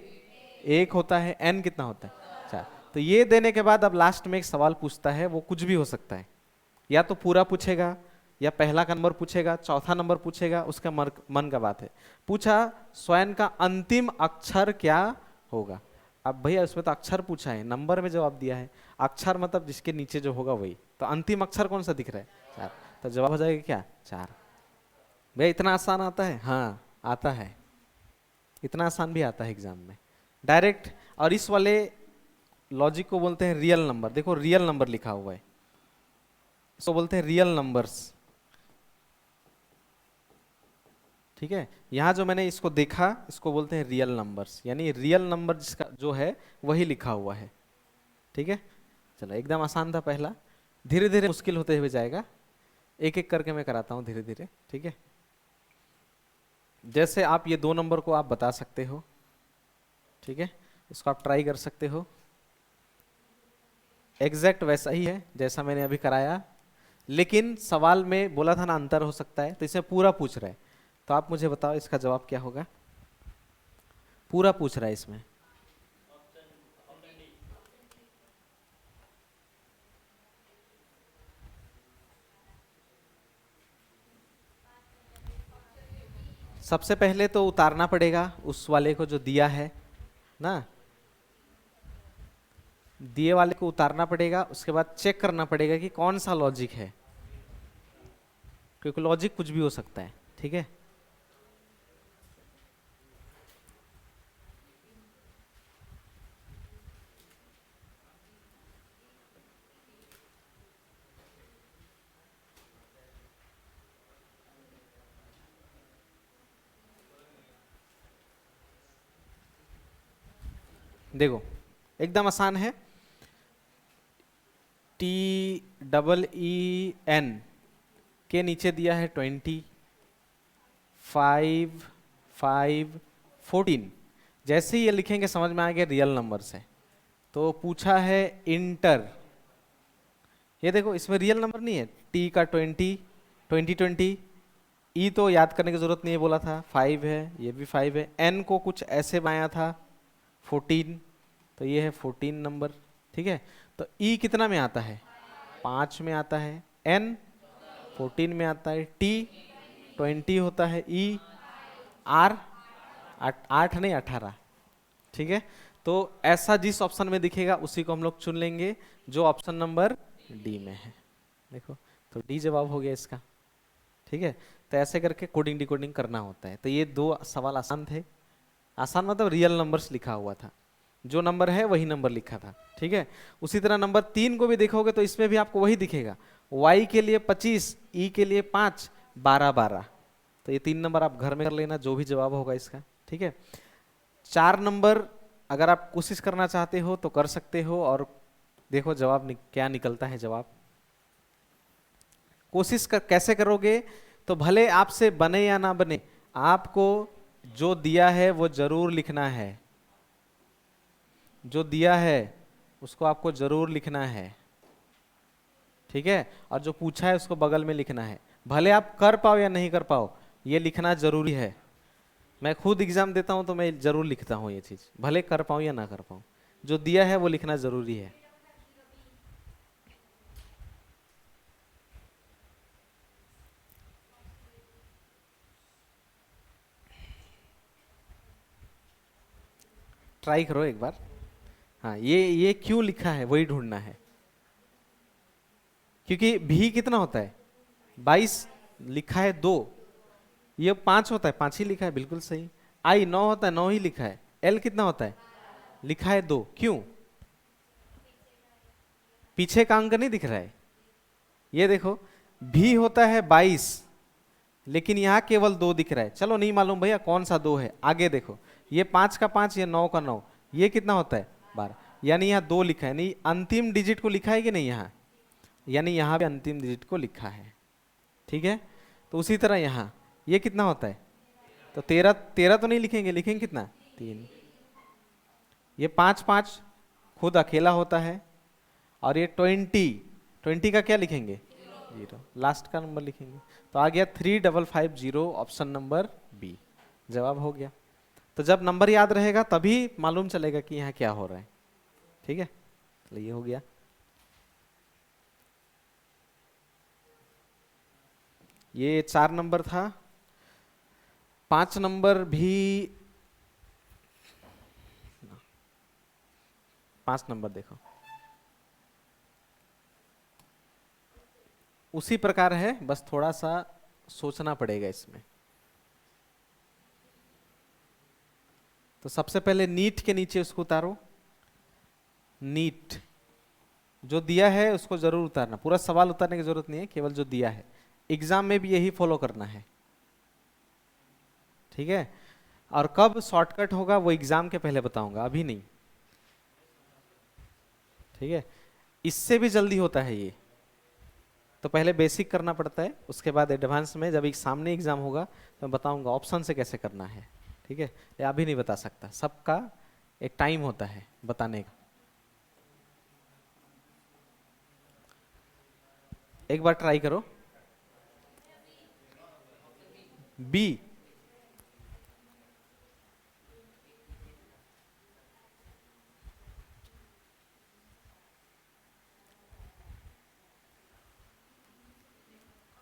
1 होता है, N कितना होता है 4। तो ये देने के बाद अब लास्ट में एक सवाल पूछता है, वो कुछ भी हो सकता है, या तो पूरा पूछेगा या पहला का नंबर पूछेगा, चौथा नंबर पूछेगा, उसका मन का बात है। पूछा स्वयं का अंतिम अक्षर क्या होगा। अब भैया उसमें तो अक्षर पूछा है, नंबर में जवाब दिया है, अक्षर मतलब जिसके नीचे जो होगा वही, तो अंतिम अक्षर कौन सा दिख रहा है, 4, तो जवाब हो जाएगा क्या 4। भैया इतना आसान आता है, हाँ आता है, इतना आसान भी आता है एग्जाम में डायरेक्ट। और इस वाले लॉजिक को बोलते हैं रियल नंबर। देखो रियल नंबर लिखा हुआ है, इसको बोलते हैं रियल नंबर्स, ठीक है। यहाँ जो मैंने इसको देखा इसको बोलते हैं रियल नंबर्स, यानी रियल नंबर जिसका जो है वही लिखा हुआ है, ठीक है। चलो एकदम आसान था पहला, धीरे धीरे मुश्किल होते हुए जाएगा, एक एक करके मैं कराता हूँ धीरे धीरे, ठीक है। जैसे आप ये 2 नंबर को आप बता सकते हो, ठीक है, इसको आप ट्राई कर सकते हो, एग्जैक्ट वैसा ही है जैसा मैंने अभी कराया, लेकिन सवाल में बोला था ना अंतर हो सकता है, तो इसमें पूरा पूछ रहा है। तो आप मुझे बताओ इसका जवाब क्या होगा, पूरा पूछ रहा है इसमें। सबसे पहले तो उतारना पड़ेगा उस वाले को जो दिया है ना, दिए वाले को उतारना पड़ेगा, उसके बाद चेक करना पड़ेगा कि कौन सा लॉजिक है, क्योंकि लॉजिक कुछ भी हो सकता है, ठीक है। देखो एकदम आसान है, TEEN के नीचे दिया है 20, 5, 5, 14। जैसे ही ये लिखेंगे समझ में आ गया रियल नंबर से। तो पूछा है इंटर, ये देखो इसमें रियल नंबर नहीं है, T का 20, 20, E तो याद करने की जरूरत नहीं है बोला था, 5 है, ये भी 5 है, N को कुछ ऐसे बनाया था 14, तो ये है 14 नंबर, ठीक है। तो E कितना में आता है, 5 में आता है, N 14 में आता है, T 20 होता है, E R 8 नहीं 18, ठीक है। तो ऐसा जिस ऑप्शन में दिखेगा उसी को हम लोग चुन लेंगे जो ऑप्शन नंबर डी में है। देखो तो डी जवाब हो गया इसका, ठीक है। तो ऐसे करके कोडिंग डिकोडिंग करना होता है। तो ये 2 सवाल आसान थे, आसान मतलब रियल नंबर्स लिखा हुआ था, जो नंबर है वही नंबर लिखा था, ठीक है। उसी तरह नंबर 3 को भी देखोगे तो इसमें भी आपको वही दिखेगा, y के लिए 25, e के लिए 5, 12, 12। तो ये 3 नंबर आप घर में कर लेना, जो भी जवाब होगा इसका, ठीक है। 4 नंबर अगर आप कोशिश करना चाहते हो तो कर सकते हो, और देखो जवाब क्या निकलता है। जवाब कोशिश कैसे करोगे, तो भले आपसे बने या ना बने, आपको जो दिया है वो जरूर लिखना है, जो दिया है उसको आपको जरूर लिखना है, ठीक है। और जो पूछा है उसको बगल में लिखना है, भले आप कर पाओ या नहीं कर पाओ, ये लिखना जरूरी है। मैं खुद एग्जाम देता हूं तो मैं जरूर लिखता हूं ये चीज, भले कर पाऊं या ना कर पाऊं, जो दिया है वो लिखना जरूरी है। ट्राई करो एक बार। हाँ, ये क्यों लिखा है वही ढूंढना है, क्योंकि भी कितना होता है 22, लिखा है 2, ये 5 होता है 5 ही लिखा है, बिल्कुल सही। आई 9 होता है 9 ही लिखा है। एल कितना होता है, लिखा है 2, क्यों? पीछे का अंक नहीं दिख रहा है, ये देखो भी होता है 22, लेकिन यहाँ केवल 2 दिख रहा है। चलो नहीं मालूम भैया कौन सा 2 है, आगे देखो, ये 5 का 5, ये 9 का 9, ये कितना होता है 12, यानी यहाँ 2 लिखा है, नहीं अंतिम डिजिट को लिखा है कि नहीं यहाँ, यानी यहाँ पे अंतिम डिजिट को लिखा है, ठीक है। तो उसी तरह यहाँ ये कितना होता है, तो 13, 13 तो नहीं लिखेंगे, लिखेंगे कितना 3, ये 5 5 खुद अकेला होता है, और ये 20, 20 का क्या लिखेंगे 0, लास्ट का नंबर लिखेंगे। तो आ गया 3550, ऑप्शन नंबर बी जवाब हो गया। तो जब नंबर याद रहेगा तभी मालूम चलेगा कि यहाँ क्या हो रहा है, ठीक है। तो ये हो गया। ये 4 नंबर था। 5 नंबर भी, 5 नंबर देखो उसी प्रकार है, बस थोड़ा सा सोचना पड़ेगा इसमें। तो सबसे पहले नीट के नीचे उसको उतारो, नीट जो दिया है उसको जरूर उतारना, पूरा सवाल उतारने की जरूरत नहीं है, केवल जो दिया है। एग्जाम में भी यही फॉलो करना है, ठीक है। और कब शॉर्टकट होगा वो एग्जाम के पहले बताऊंगा, अभी नहीं, ठीक है। इससे भी जल्दी होता है ये, तो पहले बेसिक करना पड़ता है, उसके बाद एडवांस में जब एक सामने एग्जाम होगा तो मैं बताऊंगा ऑप्शन से कैसे करना है, ठीक है। ये अभी नहीं बता सकता, सबका एक टाइम होता है बताने का। एक बार ट्राई करो, बी,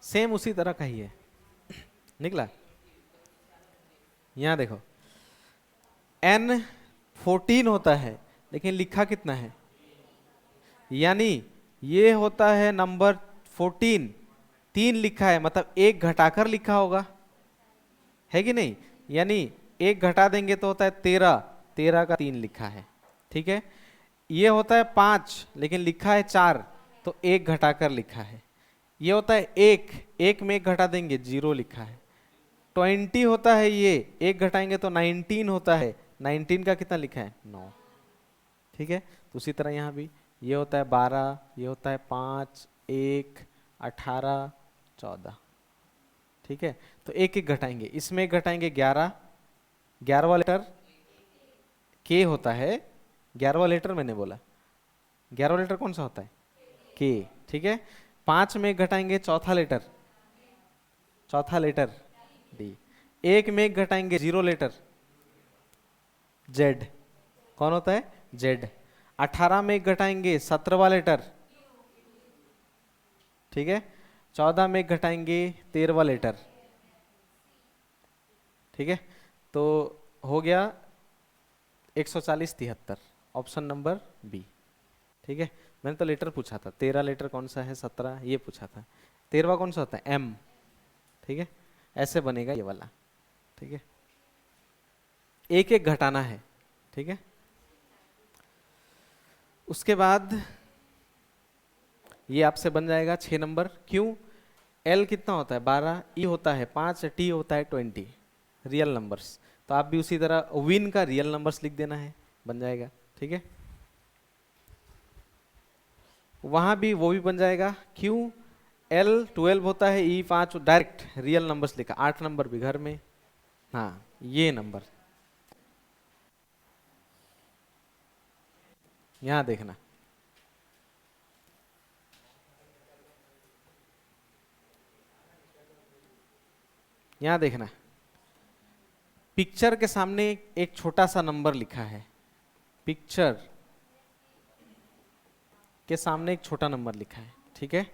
सेम उसी तरह का ही है, निकला। यहां देखो N14 होता है, लेकिन लिखा कितना है, यानी ये होता है नंबर 14, 3 लिखा है, मतलब एक घटाकर लिखा होगा, है कि नहीं। यानी एक घटा देंगे तो होता है 13, 13 का 3 लिखा है, ठीक है। ये होता है 5, लेकिन लिखा है 4, तो एक घटाकर लिखा है। ये होता है 1, एक में एक घटा देंगे 0 लिखा है। 20 होता है, ये एक घटाएंगे तो 19 होता है, 19 का कितना लिखा है 9, ठीक है। तो उसी तरह यहाँ भी ये होता है 12, ये होता है 5, 1, 18, 14, ठीक है। तो एक एक घटाएंगे, इसमें एक घटाएंगे 11, 11वां लेटर के होता है, 11वां लेटर मैंने बोला, 11वां लेटर कौन सा होता है के, ठीक है। 5 में एक घटाएंगे चौथा लेटर, चौथा लेटर डी, एक में एक घटाएंगे 0 लेटर जेड, कौन होता है जेड। 18 में एक घटाएंगे 17वां लेटर, ठीक है। 14 में एक घटाएंगे 13वां लेटर, ठीक है। तो हो गया 140, 73, ऑप्शन नंबर बी, ठीक है। मैंने तो लेटर पूछा था, 13 लेटर कौन सा है, 17 ये पूछा था, 13वां कौन सा होता है एम, ठीक है। ऐसे बनेगा ये वाला, ठीक है। एक एक घटाना है, ठीक है। उसके बाद ये आपसे बन जाएगा 6 नंबर, क्यों, एल कितना होता है 12, ई होता है 5, टी होता है 20, रियल नंबर्स। तो आप भी उसी तरह विन का रियल नंबर्स लिख देना है, बन जाएगा, ठीक है। वहां भी वो भी बन जाएगा, क्यों, L12 होता है, E5 डायरेक्ट रियल नंबर्स लिखा, 8 नंबर भी घर में। हाँ ये नंबर यहां देखना, यहां देखना, पिक्चर के सामने एक छोटा सा नंबर लिखा है, पिक्चर के सामने एक छोटा नंबर लिखा है, ठीक है।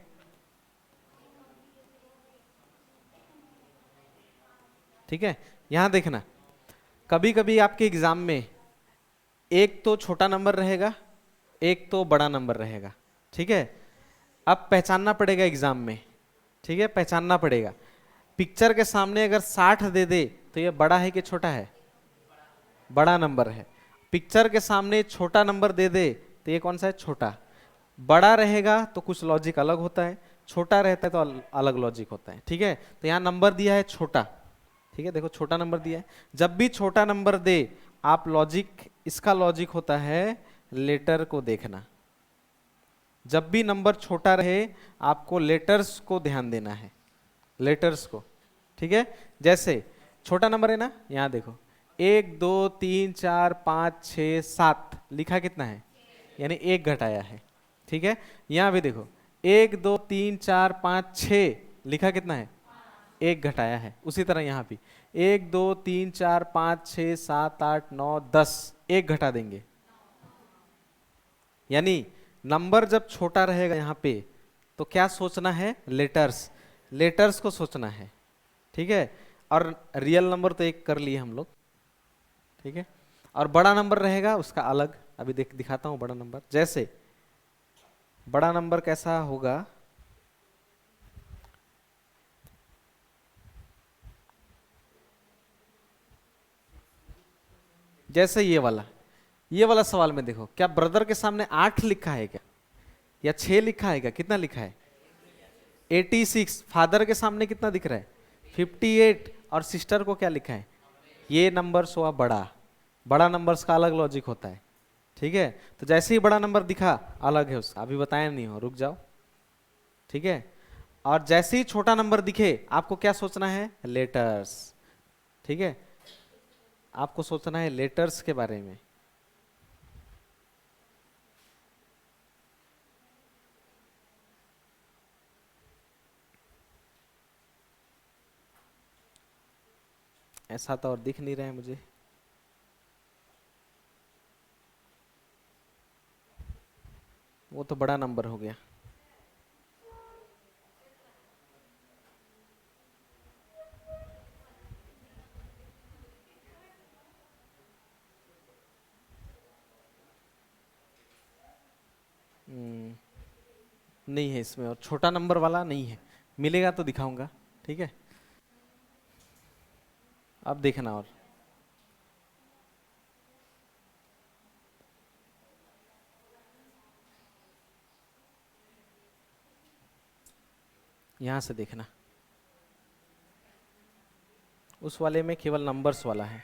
ठीक है, यहां देखना, कभी कभी आपके एग्जाम में एक तो छोटा नंबर रहेगा, एक तो बड़ा नंबर रहेगा, ठीक है। अब पहचानना पड़ेगा एग्जाम में, ठीक है, पहचानना पड़ेगा। पिक्चर के सामने अगर 60 दे दे तो ये बड़ा है कि छोटा है? बड़ा नंबर है। पिक्चर के सामने छोटा नंबर दे दे तो ये कौन सा है? छोटा। बड़ा रहेगा तो कुछ लॉजिक अलग होता है, छोटा रहता है तो अलग लॉजिक होता है, ठीक है। तो यहाँ नंबर दिया है छोटा, ठीक है, देखो छोटा नंबर दिया है। जब भी छोटा नंबर दे आप लॉजिक, इसका लॉजिक होता है लेटर को देखना। जब भी नंबर छोटा रहे आपको लेटर्स को ध्यान देना है, लेटर्स को, ठीक है। जैसे छोटा नंबर है ना, यहां देखो 1 2 3 4 5 6 7 लिखा कितना है? यानी एक घटाया है, ठीक है। यहां भी देखो 1 2 3 4 5 6 लिखा कितना है? एक घटाया है। उसी तरह यहां भी 1 2 3 4 5 6 7 8 9 10 एक घटा देंगे। यानी नंबर जब छोटा रहेगा यहाँ पे तो क्या सोचना है? लेटर्स, लेटर्स को सोचना है, ठीक है। और रियल नंबर तो एक कर लिए हम लोग, ठीक है। और बड़ा नंबर रहेगा उसका अलग, अभी दिखाता हूं बड़ा नंबर। जैसे बड़ा नंबर कैसा होगा, जैसे ये वाला सवाल में देखो, क्या ब्रदर के सामने 8 लिखा है क्या, या 6 लिखा है क्या? कितना लिखा है? 86। फादर के सामने कितना दिख रहा है? 58। और सिस्टर को क्या लिखा है? ये नंबर हुआ बड़ा। बड़ा नंबर्स का अलग लॉजिक होता है, ठीक है। तो जैसे ही बड़ा नंबर दिखा अलग है उसका, अभी बताया नहीं हो, रुक जाओ, ठीक है। और जैसे ही छोटा नंबर दिखे आपको क्या सोचना है? लेटर्स, ठीक है। आपको सोचना है लेटर्स के बारे में। ऐसा तो और दिख नहीं रहा है मुझे, वो तो बड़ा नंबर हो गया। नहीं है इसमें, और छोटा नंबर वाला नहीं है, मिलेगा तो दिखाऊंगा, ठीक है। अब देखना, और यहां से देखना, उस वाले में केवल नंबर्स वाला है।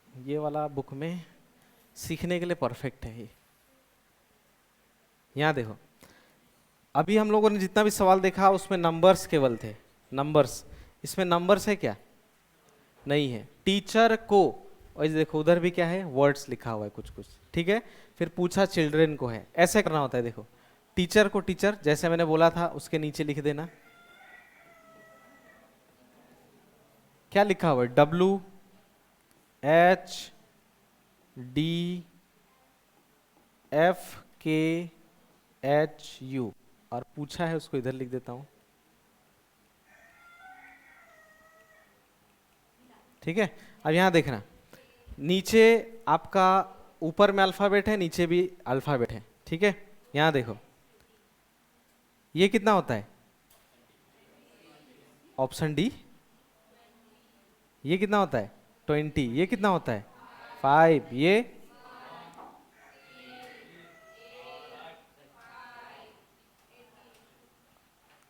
ये वाला बुक में सीखने के लिए परफेक्ट है ये। यहाँ देखो, अभी हम लोगों ने जितना भी सवाल देखा उसमें नंबर्स केवल थे, नंबर्स। इसमें नंबर्स है क्या? नहीं है। टीचर को, और देखो उधर भी क्या है? वर्ड्स लिखा हुआ है कुछ कुछ, ठीक है। फिर पूछा चिल्ड्रेन को है, ऐसे करना होता है। देखो टीचर को टीचर, जैसे मैंने बोला था उसके नीचे लिख देना क्या लिखा हुआ है? WHDFKHU, और पूछा है उसको इधर लिख देता हूं, ठीक है। अब यहां देखना, नीचे आपका ऊपर में अल्फाबेट है, नीचे भी अल्फाबेट है, ठीक है। यहां देखो ये कितना होता है? Option D. ये कितना होता है? 20। ये कितना होता है? 5। ये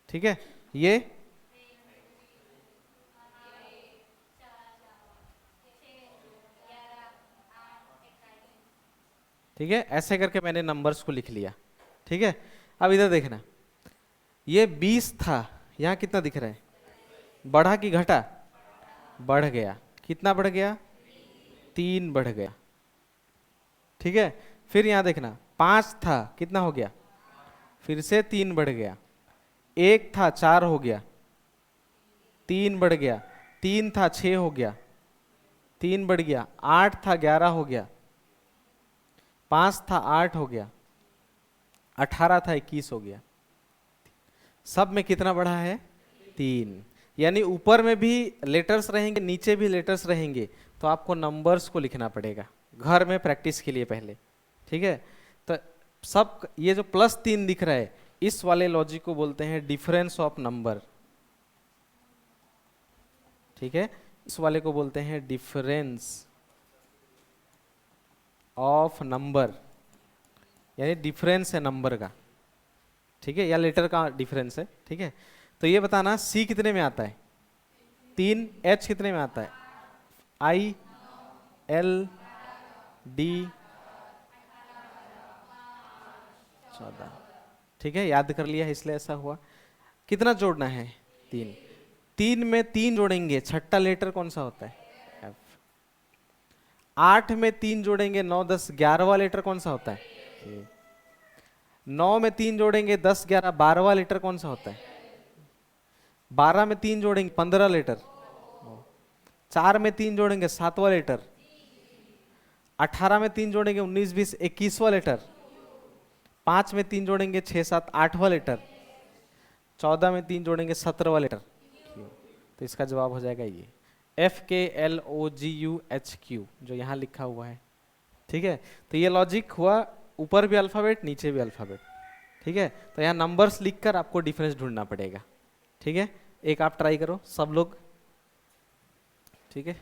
ठीक है। ये ठीक है, ऐसे करके मैंने नंबर्स को लिख लिया। ठीक है, अब इधर देखना, ये 20 था, यहाँ कितना दिख रहा है, बढ़ा कि घटा, बढ़ गया, कितना बढ़ गया, 3 बढ़ गया। ठीक है, फिर यहाँ देखना 5 था, कितना हो गया, फिर से 3 बढ़ गया, 1 था 4 हो गया, 3 बढ़ गया, 3 था 6 हो गया, 3 बढ़ गया, 8 था 11 हो गया, 5 था 8 हो गया, 18 था 21 हो गया। सब में कितना बढ़ा है, 3। यानी ऊपर में भी लेटर्स रहेंगे, नीचे भी लेटर्स रहेंगे, तो आपको नंबर्स को लिखना पड़ेगा घर में प्रैक्टिस के लिए पहले। ठीक है, तो सब ये जो +3 दिख रहा है, इस वाले लॉजिक को बोलते हैं डिफरेंस ऑफ नंबर। ठीक है, इस वाले को बोलते हैं डिफरेंस ऑफ नंबर, यानी डिफरेंस है नंबर का। ठीक है, या लेटर का डिफरेंस है। ठीक है, तो ये बताना सी कितने में आता है, 3, एच कितने में आता है, आई, एल, डी, 14। ठीक है, याद कर लिया है इसलिए ऐसा हुआ। कितना जोड़ना है, 3। 3 में 3 जोड़ेंगे, छठा लेटर कौन सा होता है, एफ। 8 में 3 जोड़ेंगे, 9, 10, 11वां लेटर कौन सा होता है, के। 9 में 3 जोड़ेंगे, 10, 11, 12वां लेटर कौन सा होता है, 12 में 3 जोड़ेंगे, 15 लेटर। 4 में 3 जोड़ेंगे, 7वां लेटर। 18 में 3 जोड़ेंगे, 19, 20, 21वां लेटर। 5 में 3 जोड़ेंगे, 6, 7, 8वां लेटर। 14 में 3 जोड़ेंगे, 17वां लेटर। तो इसका जवाब हो जाएगा ये FKLOGUHQ, जो यहाँ लिखा हुआ है। ठीक है, तो ये लॉजिक हुआ, ऊपर भी अल्फाबेट, नीचे भी अल्फाबेट। ठीक है, तो यहाँ नंबर्स लिखकर आपको डिफरेंस ढूंढना पड़ेगा। ठीक है, एक आप ट्राई करो सब लोग। ठीक है,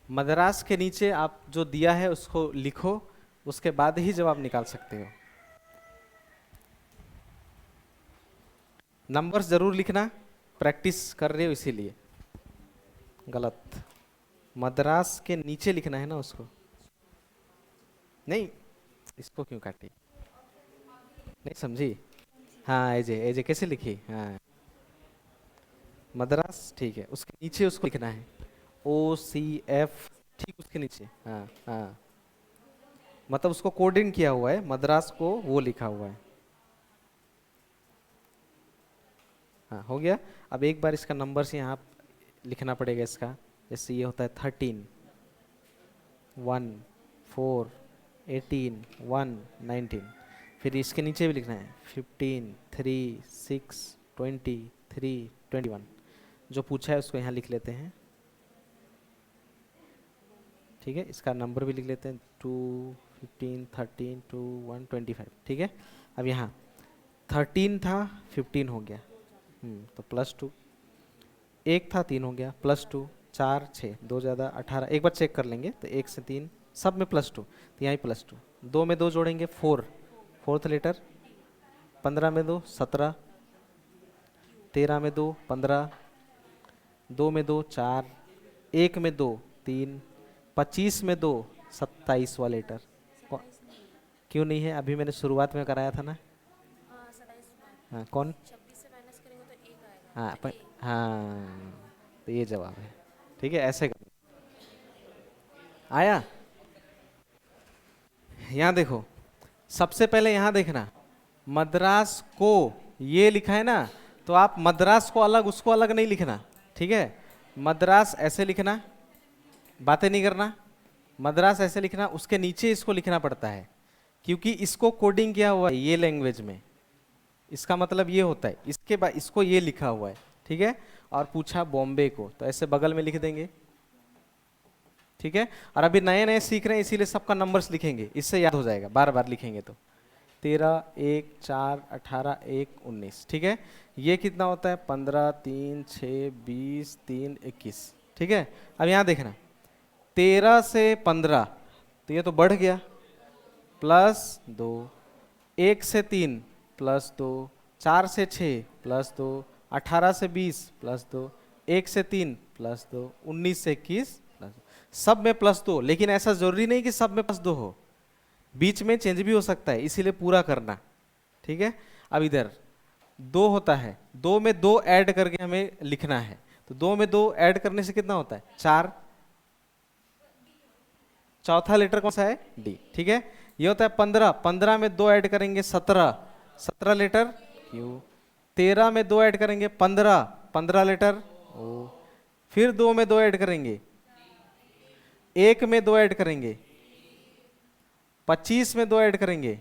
मद्रास के नीचे आप जो दिया है उसको लिखो, उसके बाद ही जवाब निकाल सकते हो। नंबर्स जरूर लिखना, प्रैक्टिस कर रहे हो इसीलिए। गलत, मद्रास के नीचे लिखना है ना उसको, नहीं इसको क्यों काटी, नहीं समझी। हाँ, एजे एजे कैसे लिखी, हाँ मद्रास, ठीक है, उसके नीचे उसको लिखना है, OCF, ठीक उसके नीचे। हाँ हाँ, मतलब उसको कोडिंग किया हुआ है, मद्रास को वो लिखा हुआ है। हाँ हो गया। अब एक बार इसका नंबर से यहाँ लिखना पड़ेगा इसका, जैसे ये होता है 13, 1, 4, 18, 1, 19। फिर इसके नीचे भी लिखना है 15, 3, 6, 20, 3, 21। जो पूछा है उसको यहाँ लिख लेते हैं। ठीक है, इसका नंबर भी लिख लेते हैं 2, 15, 13, 2, 1, 25। ठीक है, अब यहाँ 13 था, 15 हो गया, तो +2। 1 था, 3 हो गया, +2। 4, 6, 2 ज़्यादा 18। एक बार चेक कर लेंगे, तो 1 से 3 सब में +2, तो यहाँ +2। 2 में 2 जोड़ेंगे, 4, 4th लेटर। 15 में 2, 17। 13 में 2, 15। 2 में 2, 4। 1 में 2, 3। 25 में 2, 27वां लेटर। क्यों नहीं है, अभी मैंने शुरुआत में कराया था ना। हाँ कौन, हाँ हाँ, तो ये जवाब है। ठीक है, ऐसे कर आया। यहाँ देखो, सबसे पहले यहाँ देखना, मद्रास को ये लिखा है ना, तो आप मद्रास को अलग उसको अलग नहीं लिखना। ठीक है, मद्रास ऐसे लिखना, बातें नहीं करना, मद्रास ऐसे लिखना, उसके नीचे इसको लिखना पड़ता है, क्योंकि इसको कोडिंग किया हुआ है ये लैंग्वेज में। इसका मतलब ये होता है, इसके बाद इसको ये लिखा हुआ है। ठीक है, और पूछा बॉम्बे को, तो ऐसे बगल में लिख देंगे। ठीक है, और अभी नए नए सीख रहे हैं इसीलिए सबका नंबर्स लिखेंगे, इससे याद हो जाएगा, बार बार लिखेंगे तो। 13, 1, 4, 18, 1, 19। ठीक है, ये कितना होता है? 15, 3, 6, 20, 3, 21। ठीक है, अब यहाँ देखना, 13 से 15 तो ये तो बढ़ गया, +2, 1 से 3 +2, 4 से 6 +2, 18 से 20 +2, 1 से 3 +2, 19 से 21 +2। सब में +2, लेकिन ऐसा जरूरी नहीं कि सब में +2 हो, बीच में चेंज भी हो सकता है, इसीलिए पूरा करना। ठीक है, अब इधर 2 होता है, 2 में 2 ऐड करके हमें लिखना है, तो 2 में 2 ऐड करने से कितना होता है? 4। चौथा लेटर कौन सा है? डी। ठीक है, ये होता है 15, 15 में 2 ऐड करेंगे 17, 17 लेटर क्यू। 13 में 2 ऐड करेंगे 15, 15 लेटर ओ। फिर 2 में 2 ऐड करेंगे, 1 में 2 ऐड करेंगे, 25 में 2 ऐड करेंगे,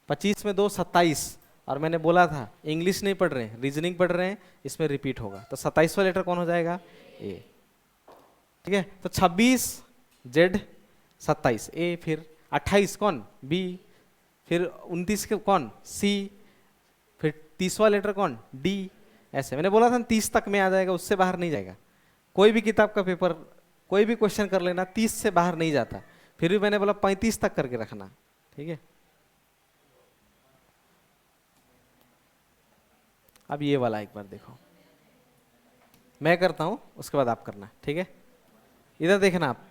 25 में 2 27। और मैंने बोला था इंग्लिश नहीं पढ़ रहे हैं, रीजनिंग पढ़ रहे हैं, इसमें रिपीट होगा, तो 27वां लेटर कौन हो जाएगा? ए। ठीक है, तो 26 जेड, 27 ए, फिर 28 कौन? बी, फिर 29 के कौन? सी, फिर 30वां लेटर कौन? डी। ऐसे मैंने बोला था 30 तक में आ जाएगा, उससे बाहर नहीं जाएगा। कोई भी किताब का पेपर, कोई भी क्वेश्चन कर लेना, 30 से बाहर नहीं जाता। फिर भी मैंने बोला 35 तक करके रखना। ठीक है, अब ये वाला एक बार देखो, मैं करता हूं उसके बाद आप करना। ठीक है, इधर देखना, आप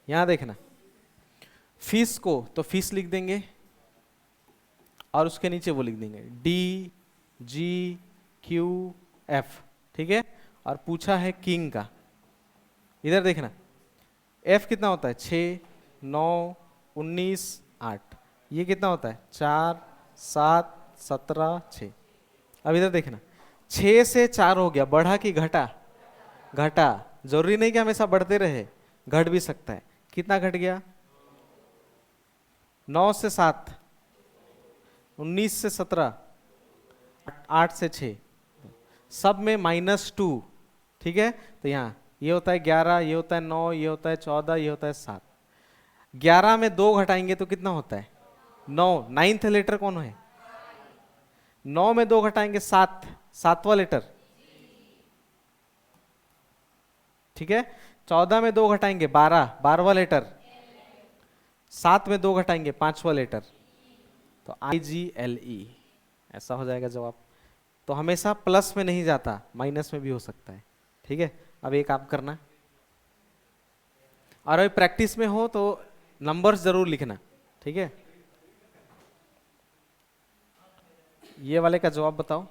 यहां देखना, फीस को तो फीस लिख देंगे और उसके नीचे वो लिख देंगे डी, जी, क्यू, एफ। ठीक है, और पूछा है किंग का। इधर देखना, एफ कितना होता है? 6, 9, 19, 8। ये कितना होता है? 4, 7, 17, 6। अब इधर देखना, 6 से 4 हो गया, बढ़ा कि घटा? घटा। जरूरी नहीं कि हमेशा बढ़ते रहे, घट भी सकता है। कितना घट गया? 9 से 7, 19 से 17, 8 से 6, सब में -2। ठीक है, तो यहाँ ये होता है 11, ये होता है 9, ये होता है 14, ये होता है 7। 11 में 2 घटाएंगे तो कितना होता है? 9। 9th लेटर कौन है? 9 में 2 घटाएंगे 7, 7वां लेटर। ठीक है, 14 में 2 घटाएंगे 12, 12वां लेटर। 7 में 2 घटाएंगे 5वां लेटर, तो IGLE ऐसा हो जाएगा जवाब। तो हमेशा प्लस में नहीं जाता, माइनस में भी हो सकता है। ठीक है, अब एक आप करना, और अभी प्रैक्टिस में हो तो नंबर्स जरूर लिखना। ठीक है, ये वाले का जवाब बताओ।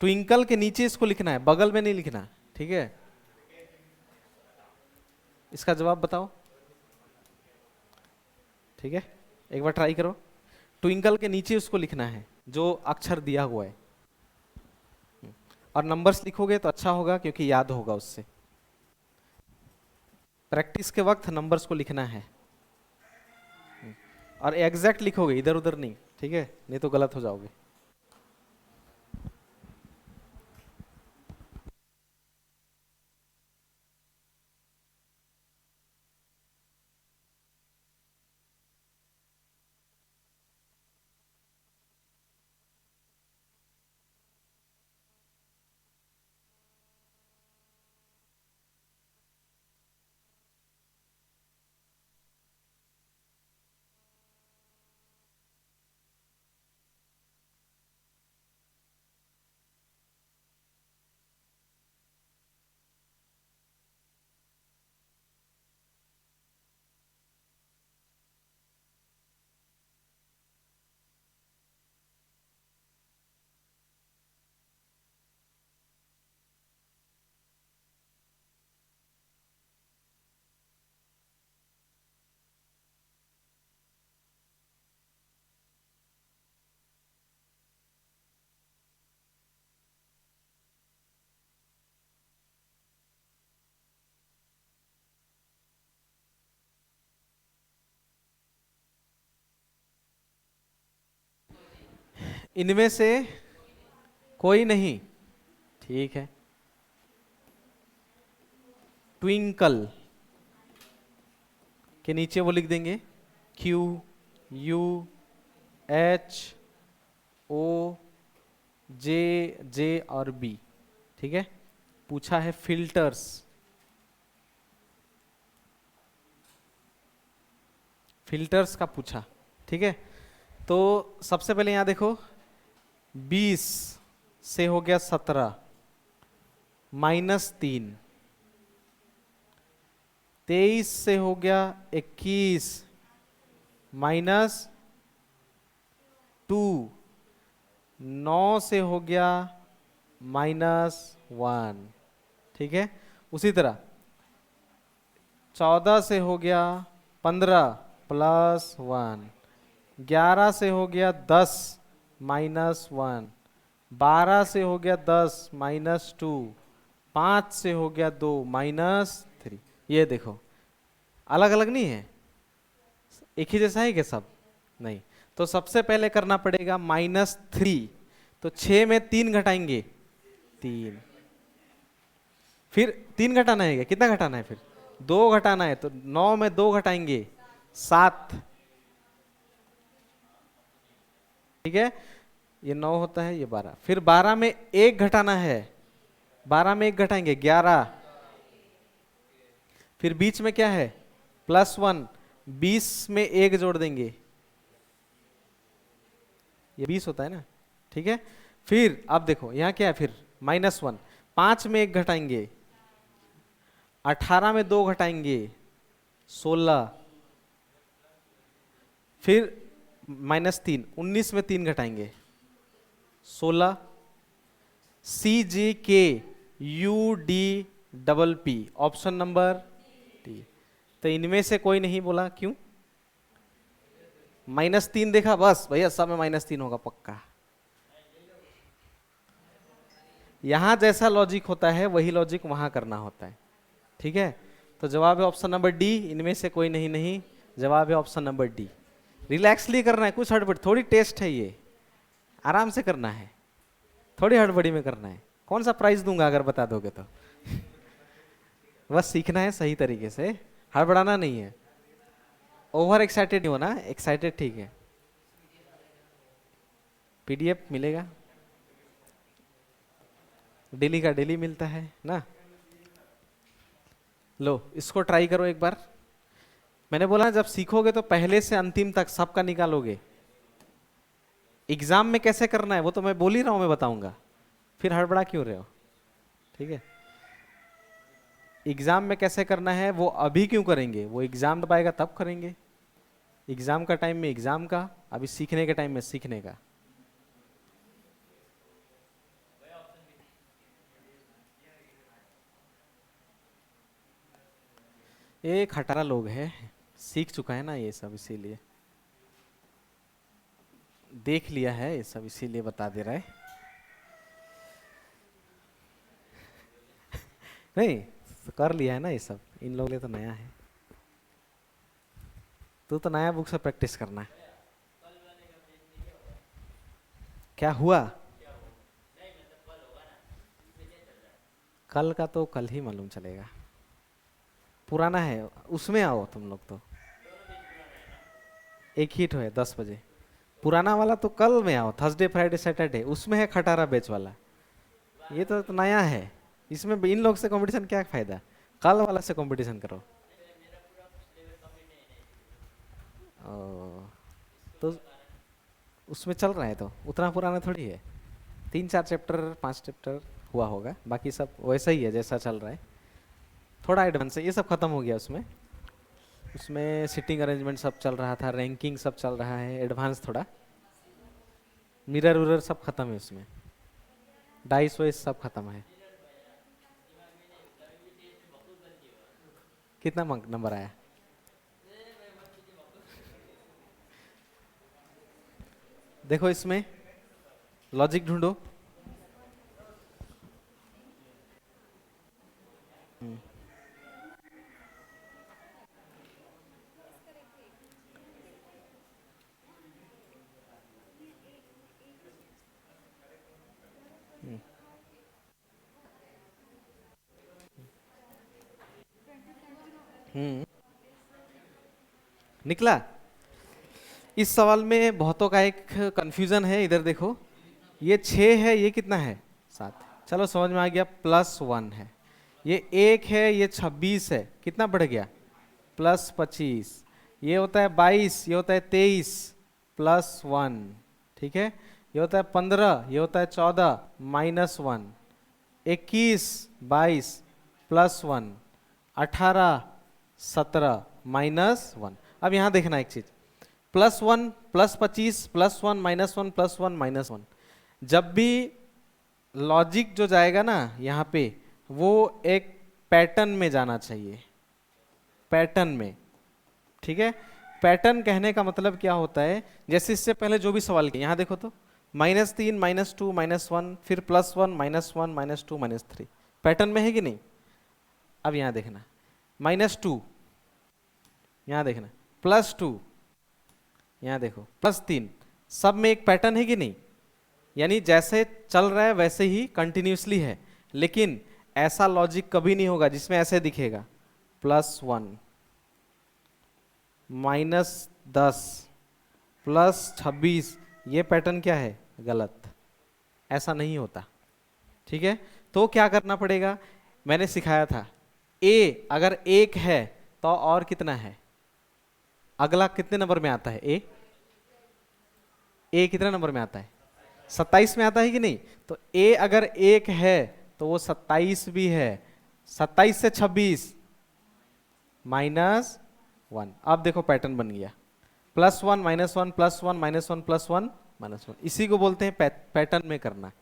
ट्विंकल के नीचे इसको लिखना है, बगल में नहीं लिखना। ठीक है, इसका जवाब बताओ। ठीक है, एक बार ट्राई करो, ट्विंकल के नीचे उसको लिखना है जो अक्षर दिया हुआ है, और नंबर्स लिखोगे तो अच्छा होगा क्योंकि याद होगा उससे। प्रैक्टिस के वक्त नंबर्स को लिखना है, और एग्जैक्ट लिखोगे, इधर उधर नहीं। ठीक है, नहीं तो गलत हो जाओगे। इनमें से कोई नहीं। ठीक है, ट्विंकल, के नीचे वो लिख देंगे क्यू यू एच ओ जे जे और बी। ठीक है, पूछा है फिल्टर्स। फिल्टर्स का पूछा। ठीक है, तो सबसे पहले यहां देखो 20 से हो गया 17 -3, 23 से हो गया 21 -2, 9 से हो गया -1। ठीक है, उसी तरह 14 से हो गया 15 +1, 11 से हो गया 10 -1, 12 से हो गया 10 -2, 5 से हो गया 2 -3। ये देखो अलग अलग नहीं है, एक ही जैसा है क्या सब? नहीं। तो सबसे पहले करना पड़ेगा -3, तो 6 में 3 घटाएंगे 3, फिर 3 घटाना है क्या? कितना घटाना है? फिर 2 घटाना है, तो 9 में 2 घटाएंगे 7। ठीक है, ये 9 होता है, ये 12, फिर 12 में 1 घटाना है, 12 में 1 घटाएंगे 11, फिर बीच में क्या है +1, 20 में 1 जोड़ देंगे, ये 20 होता है ना। ठीक है, फिर अब देखो यहाँ क्या है, फिर -1, 5 में 1 घटाएंगे, 18 में 2 घटाएंगे 16, फिर -3, 19 में 3 घटाएंगे 16, CGKUDPP, ऑप्शन नंबर डी। तो इनमें से कोई नहीं बोला, क्यों? -3 देखा, बस भैया सब में -3 होगा पक्का। यहां जैसा लॉजिक होता है वही लॉजिक वहां करना होता है। ठीक है, तो जवाब है ऑप्शन नंबर डी, इनमें से कोई नहीं, नहीं जवाब है ऑप्शन नंबर डी। रिलैक्सली करना है, कुछ हड़बड़ी, थोड़ी टेस्ट है ये, आराम से करना है, थोड़ी हड़बड़ी में करना है। कौन सा प्राइज दूंगा अगर बता दोगे तो? बस सीखना है सही तरीके से, हड़बड़ाना नहीं है। ओवर एक्साइटेड नहीं होना, एक्साइटेड ठीक है। पीडीएफ मिलेगा, डेली का डेली मिलता है ना। लो इसको ट्राई करो एक बार। मैंने बोला जब सीखोगे तो पहले से अंतिम तक सबका निकालोगे। एग्जाम में कैसे करना है वो तो मैं बोल ही रहा हूं, मैं बताऊंगा, फिर हड़बड़ा क्यों रहे हो? ठीक है, एग्जाम में कैसे करना है वो अभी क्यों करेंगे, वो एग्जाम जब आएगा तब करेंगे। एग्जाम का टाइम में एग्जाम का, अभी सीखने के टाइम में सीखने का। ये खटारा लोग है, सीख चुका है ना ये सब, इसीलिए देख लिया है ये सब, इसीलिए बता दे रहा है। नहीं तो कर लिया है ना ये सब, इन लोगों के लिए तो नया है। तू तो नया बुक से प्रैक्टिस करना है। क्या हुआ? कल का तो कल ही मालूम चलेगा, पुराना है उसमें आओ तुम लोग तो। एक ही तो है 10 बजे, पुराना वाला तो कल में आओ, थर्सडे फ्राइडे सैटरडे, उसमें है खटारा बेच वाला। ये तो नया है, इसमें इन लोग से कंपटीशन क्या फायदा, कल वाला से कंपटीशन करो। ओ, तो उसमें चल रहा है तो उतना पुराना थोड़ी है, 3-4 चैप्टर 5 चैप्टर हुआ होगा, बाकी सब वैसा ही है जैसा चल रहा है। थोड़ा एडवांस है, ये सब खत्म हो गया उसमें। उसमें सिटिंग अरेंजमेंट सब चल रहा था, रैंकिंग सब चल रहा है, एडवांस थोड़ा। मिरर उरर सब खत्म है उसमें, डाइस वाइस सब खत्म है। कितना नंबर आया? देखो इसमें लॉजिक ढूंढो। हम्म, हम्म, हम्म, निकला। इस सवाल में बहुतों का एक कंफ्यूजन है, इधर देखो, ये 6 है, ये कितना है 7। चलो समझ में आ गया, +1 है, ये 1 है, ये 26 है, कितना बढ़ गया +25, ये होता है 22, ये होता है 23 +1, ठीक है, ये होता है 15, ये होता है 14 -1, 21 22 +1, 18 17 -1। अब यहां देखना एक चीज, +1 +25 +1 -1 +1 -1, जब भी लॉजिक जो जाएगा ना यहाँ पे, वो एक पैटर्न में जाना चाहिए, पैटर्न में, ठीक है। पैटर्न कहने का मतलब क्या होता है, जैसे इससे पहले जो भी सवाल किया, यहाँ देखो तो -3 -2 -1, फिर +1 -1 -2 -3, पैटर्न में है कि नहीं। अब यहाँ देखना -2, यहाँ देखना +2, यहाँ देखो +3, सब में एक पैटर्न है कि नहीं, यानी जैसे चल रहा है वैसे ही कंटिन्यूसली है। लेकिन ऐसा लॉजिक कभी नहीं होगा जिसमें ऐसे दिखेगा +1 -10 +26, ये पैटर्न क्या है, गलत, ऐसा नहीं होता, ठीक है। तो क्या करना पड़ेगा, मैंने सिखाया था, ए अगर 1 है तो और कितना है, अगला कितने नंबर में आता है, ए कितने नंबर में आता है, 27 में आता है कि नहीं। तो ए अगर 1 है तो वो 27 भी है, 27 से 26 -1। अब देखो पैटर्न बन गया, +1 -1 +1 -1 +1 -1, इसी को बोलते हैं पैटर्न में करना,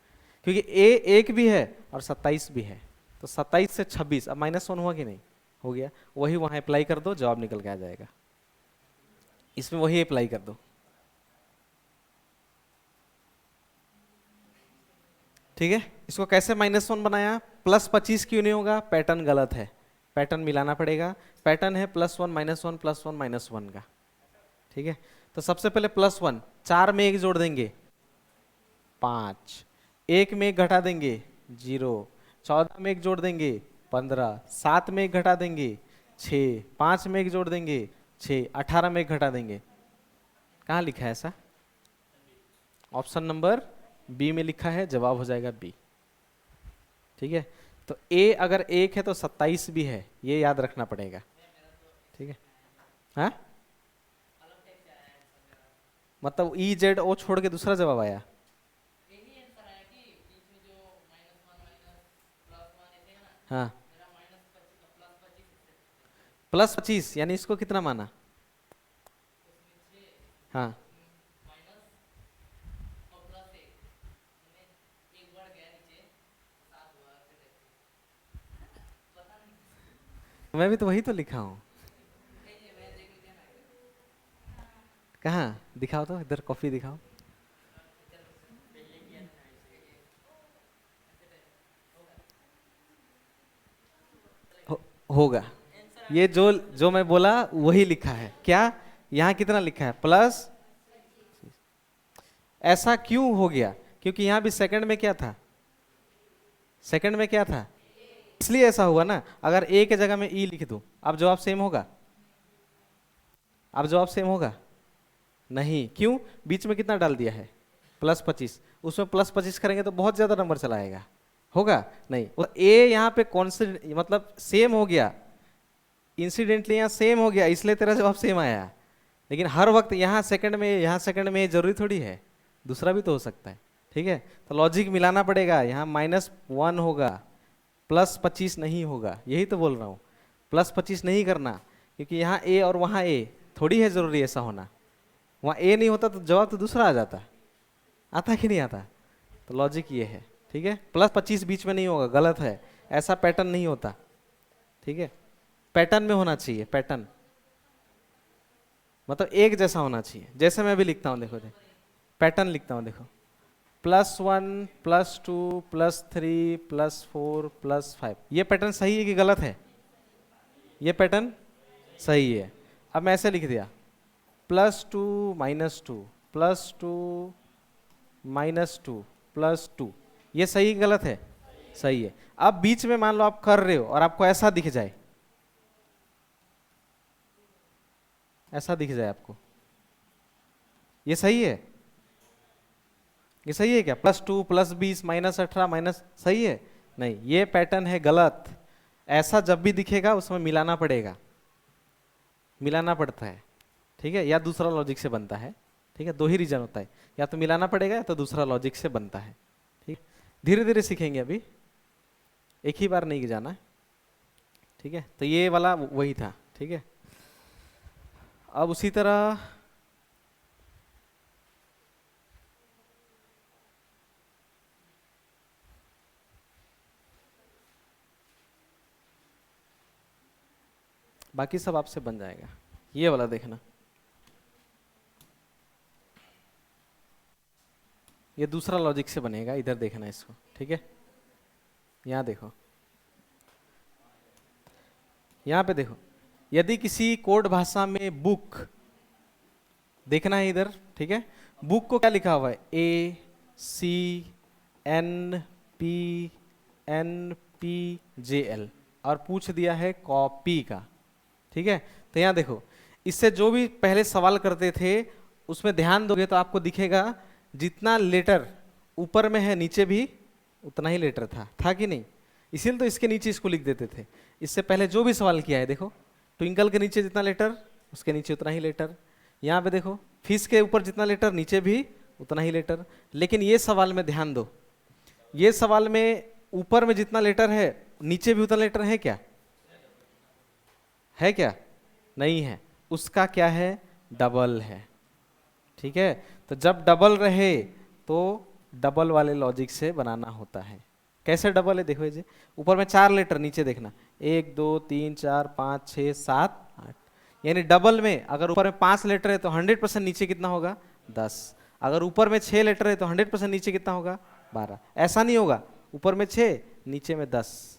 क्योंकि ए 1 भी है और 27 भी है, तो 27 से 26, अब -1 हुआ कि नहीं, हो गया, वही वहां अप्लाई कर दो, जवाब निकल के आ जाएगा, इसमें वही अप्लाई कर दो, ठीक है। इसको कैसे -1 बनाया, +25 क्यों नहीं होगा, पैटर्न गलत है, पैटर्न मिलाना पड़ेगा, पैटर्न है +1 -1 +1 -1 का, ठीक है। तो सबसे पहले +1, 4 में 1 जोड़ देंगे 5, 1 में 1 घटा देंगे 0, 14 में 1 जोड़ देंगे 15, 7 में 1 घटा देंगे 6, 5 में 1 जोड़ देंगे 6, 18 में 1 घटा देंगे, कहाँ लिखा है ऐसा, ऑप्शन नंबर बी में लिखा है, जवाब हो जाएगा बी, ठीक है। तो ए अगर 1 है तो 27 भी है, ये याद रखना पड़ेगा, ठीक है। हाँ, मतलब EZO छोड़ के दूसरा जवाब आया, हाँ +25, यानी इसको कितना माना, हाँ मैं भी तो वही तो लिखा हूँ, कहाँ दिखाओ तो, इधर कॉपी दिखाओ, होगा, ये जो जो मैं बोला वही लिखा है, क्या यहाँ कितना लिखा है प्लस, ऐसा क्यों हो गया, क्योंकि यहाँ भी सेकंड में क्या था, सेकंड में क्या था, इसलिए ऐसा हुआ ना। अगर ए के जगह में ई लिख दूं, अब जवाब सेम होगा, अब जवाब सेम होगा नहीं, क्यों, बीच में कितना डाल दिया है +25, उसमें +25 करेंगे तो बहुत ज्यादा नंबर चला आएगा, होगा नहीं, ए यहाँ पे कौन से मतलब सेम हो गया, इंसिडेंटली यहाँ सेम हो गया, इसलिए तेरा जवाब सेम आया। लेकिन हर वक्त यहाँ सेकंड में, यहाँ सेकंड में जरूरी थोड़ी है, दूसरा भी तो हो सकता है, ठीक है। तो लॉजिक मिलाना पड़ेगा, यहाँ -1 होगा, +25 नहीं होगा, यही तो बोल रहा हूँ, +25 नहीं करना, क्योंकि यहाँ ए और वहाँ ए थोड़ी है जरूरी ऐसा होना, वहाँ ए नहीं होता तो जवाब तो दूसरा आ जाता, आता कि नहीं आता। तो लॉजिक ये है, ठीक है, +25 बीच में नहीं होगा, गलत है, ऐसा पैटर्न नहीं होता, ठीक है। पैटर्न में होना चाहिए, पैटर्न मतलब एक जैसा होना चाहिए, जैसे मैं भी लिखता हूँ, देखो पैटर्न लिखता हूँ, देखो +1 +2 +3 +4 +5, ये पैटर्न सही है कि गलत है, ये पैटर्न सही है। अब मैं ऐसे लिख दिया +2 -2 +2 -2 +2, ये सही कि गलत है, सही है। अब बीच में मान लो आप कर रहे हो और आपको ऐसा दिख जाए, ऐसा दिख जाए आपको, ये सही है? ये सही है क्या? +2 +20 -18 माइनस, सही है? नहीं, ये पैटर्न है गलत। ऐसा जब भी दिखेगा उसमें मिलाना पड़ेगा, मिलाना पड़ता है, ठीक है? या दूसरा लॉजिक से बनता है, ठीक है? दो ही रीजन होता है, या तो मिलाना पड़ेगा या तो दूसरा लॉजिक से बनता है, ठीक? धीरे धीरे सीखेंगे, अभी एक ही बार नहीं जाना, ठीक है? तो ये वाला वही था, ठीक है? अब उसी तरह बाकी सब आपसे बन जाएगा। ये वाला देखना, ये दूसरा लॉजिक से बनेगा, इधर देखना इसको, ठीक है? यहाँ देखो, यहाँ पे देखो, यदि किसी कोड भाषा में बुक देखना है इधर, ठीक है? बुक को क्या लिखा हुआ है? ACNPNPJL, और पूछ दिया है कॉपी का, ठीक है? तो यहाँ देखो, इससे जो भी पहले सवाल करते थे उसमें ध्यान दोगे तो आपको दिखेगा जितना लेटर ऊपर में है नीचे भी उतना ही लेटर था कि नहीं? इसीलिए तो इसके नीचे इसको लिख देते थे। इससे पहले जो भी सवाल किया है, देखो ट्विंकल के नीचे जितना लेटर उसके नीचे उतना ही लेटर, यहाँ पे देखो फिश के ऊपर जितना लेटर नीचे भी उतना ही लेटर। लेकिन ये सवाल में ध्यान दो, ये सवाल में ऊपर में जितना लेटर है नीचे भी उतना लेटर है क्या? है क्या? नहीं है, उसका क्या है? डबल है, ठीक है? तो जब डबल रहे तो डबल वाले लॉजिक से बनाना होता है। कैसे डबल है? देखो ये ऊपर में 4 लेटर, नीचे देखना 1 2 3 4 5 6 7 8, यानी डबल में अगर ऊपर में 5 लेटर है तो 100% नीचे कितना होगा? 10। अगर ऊपर में 6 लेटर है तो 100% नीचे कितना होगा? 12। ऐसा नहीं होगा ऊपर में 6 नीचे में 10,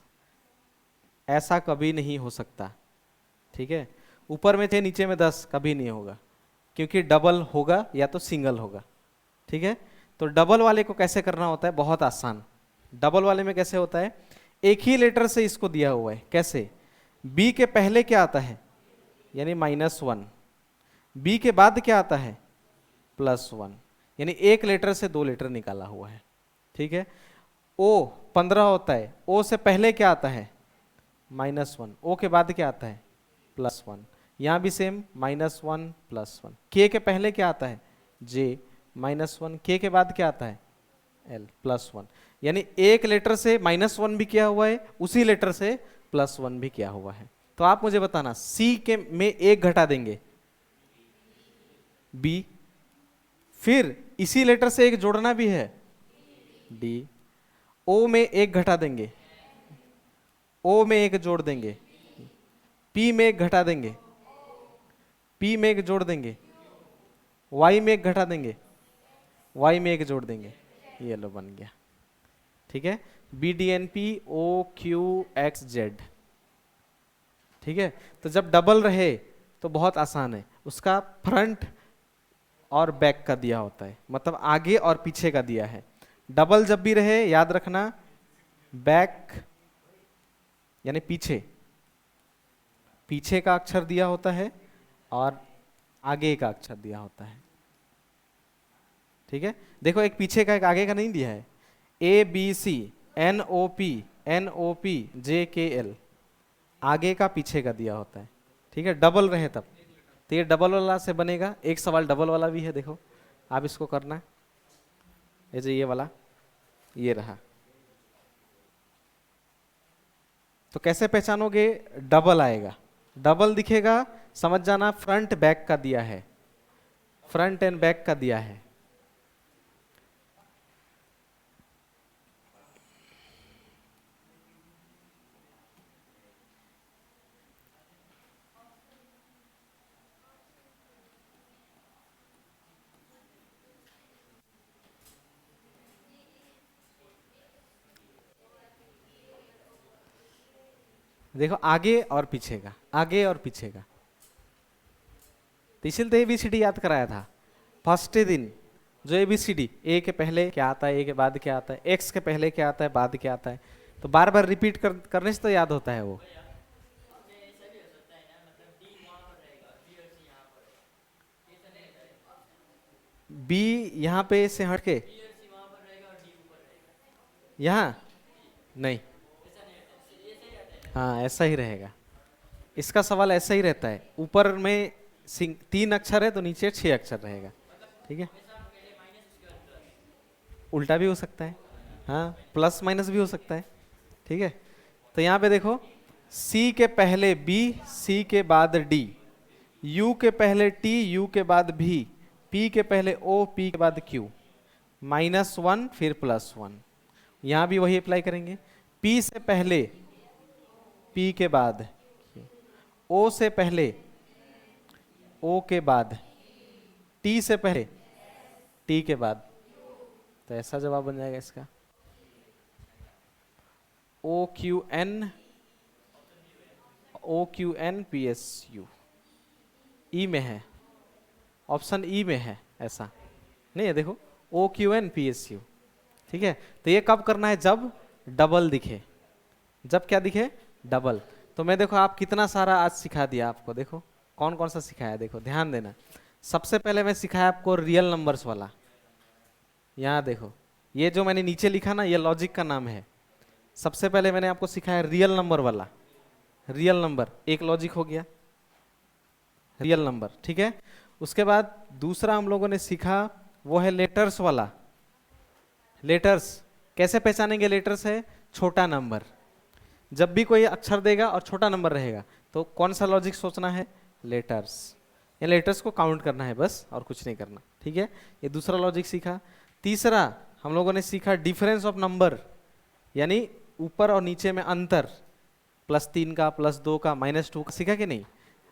ऐसा कभी नहीं हो सकता, ठीक है? ऊपर में 6 नीचे में 10 कभी नहीं होगा, क्योंकि डबल होगा या तो सिंगल होगा, ठीक है? तो डबल वाले को कैसे करना होता है? बहुत आसान। डबल वाले में कैसे होता है? एक ही लेटर से इसको दिया हुआ है, कैसे? बी के पहले क्या आता है? यानी -1। बी के बाद क्या आता है? +1, यानी एक लेटर से 2 लेटर निकाला हुआ है, ठीक है? ओ 15 होता है, ओ से पहले क्या आता है? -1, ओ के बाद क्या आता है? +1। यहाँ भी सेम -1 +1। के के पहले क्या आता है? जे, -1। के के बाद क्या आता है? एल, +1। यानी एक लेटर से -1 भी किया हुआ है, उसी लेटर से +1 भी किया हुआ है। तो आप मुझे बताना, सी के में 1 घटा देंगे बी, फिर इसी लेटर से 1 जोड़ना भी है डी, ओ में 1 घटा देंगे, ओ में 1 जोड़ देंगे, पी में 1 घटा देंगे, पी में 1 जोड़ देंगे, वाई में 1 घटा देंगे, वाई में 1 जोड़ देंगे, ये लो बन गया, ठीक है? BDNP OQXZ, ठीक है? तो जब डबल रहे तो बहुत आसान है, उसका फ्रंट और बैक का दिया होता है, मतलब आगे और पीछे का दिया है। डबल जब भी रहे याद रखना, बैक यानी पीछे, पीछे का अक्षर दिया होता है और आगे का अक्षर दिया होता है, ठीक है? देखो एक पीछे का एक आगे का नहीं दिया है, ABC NOP JKL, आगे का पीछे का दिया होता है, ठीक है? डबल रहे तब, तो ये डबल वाला से बनेगा। एक सवाल डबल वाला भी है, देखो आप इसको करना, ये वाला ये रहा। तो कैसे पहचानोगे? डबल आएगा, डबल दिखेगा, समझ जाना फ्रंट बैक का दिया है, फ्रंट एंड बैक का दिया है। देखो आगे और पीछे का, आगे और पीछे का, तो इसलिए तो ABCD याद कराया था फर्स्ट दिन। जो ABCD, ए के पहले क्या आता है, ए के बाद क्या आता है, एक्स के पहले क्या आता है, बाद क्या आता है, तो बार बार रिपीट करने से तो याद होता है वो। बी यहाँ पे से हट के यहाँ नहीं, हाँ ऐसा ही रहेगा। इसका सवाल ऐसा ही रहता है, ऊपर में 3 अक्षर है तो नीचे 6 अक्षर रहेगा। ठीक है, उल्टा भी हो सकता है, हाँ प्लस माइनस भी हो सकता है। ठीक है, तो यहाँ पे देखो, सी के पहले बी, सी के बाद डी, यू के पहले टी, यू के बाद भी, पी के पहले ओ, पी के बाद क्यू, -1 फिर +1। यहाँ भी वही अप्लाई करेंगे, पी से पहले, पी के बाद, ओ से पहले, ओ के बाद, टी से पहले, टी के बाद। तो ऐसा जवाब बन जाएगा इसका, OQN PSU। ई में है, ऑप्शन ई में है, ऐसा नहीं है, देखो OQN PSU। ठीक है, तो ये कब करना है, जब डबल दिखे। जब क्या दिखे, डबल। तो मैं देखो आप कितना सारा आज सिखा दिया आपको, देखो कौन कौन सा सिखाया, देखो ध्यान देना। सबसे पहले मैं सिखाया आपको रियल नंबर्स वाला, यहाँ देखो ये जो मैंने नीचे लिखा ना, ये लॉजिक का नाम है। सबसे पहले मैंने आपको सिखाया रियल नंबर वाला, रियल नंबर एक लॉजिक हो गया, रियल नंबर। ठीक है, उसके बाद दूसरा हम लोगों ने सीखा वो है लेटर्स वाला। लेटर्स कैसे पहचानेंगे, लेटर्स है छोटा नंबर। जब भी कोई अक्षर देगा और छोटा नंबर रहेगा तो कौन सा लॉजिक सोचना है, लेटर्स। ये लेटर्स को काउंट करना है बस, और कुछ नहीं करना। ठीक है, ये दूसरा लॉजिक सीखा। तीसरा हम लोगों ने सीखा डिफरेंस ऑफ नंबर, यानी ऊपर और नीचे में अंतर, +3 का, +2 का, -2 का, सीखा कि नहीं।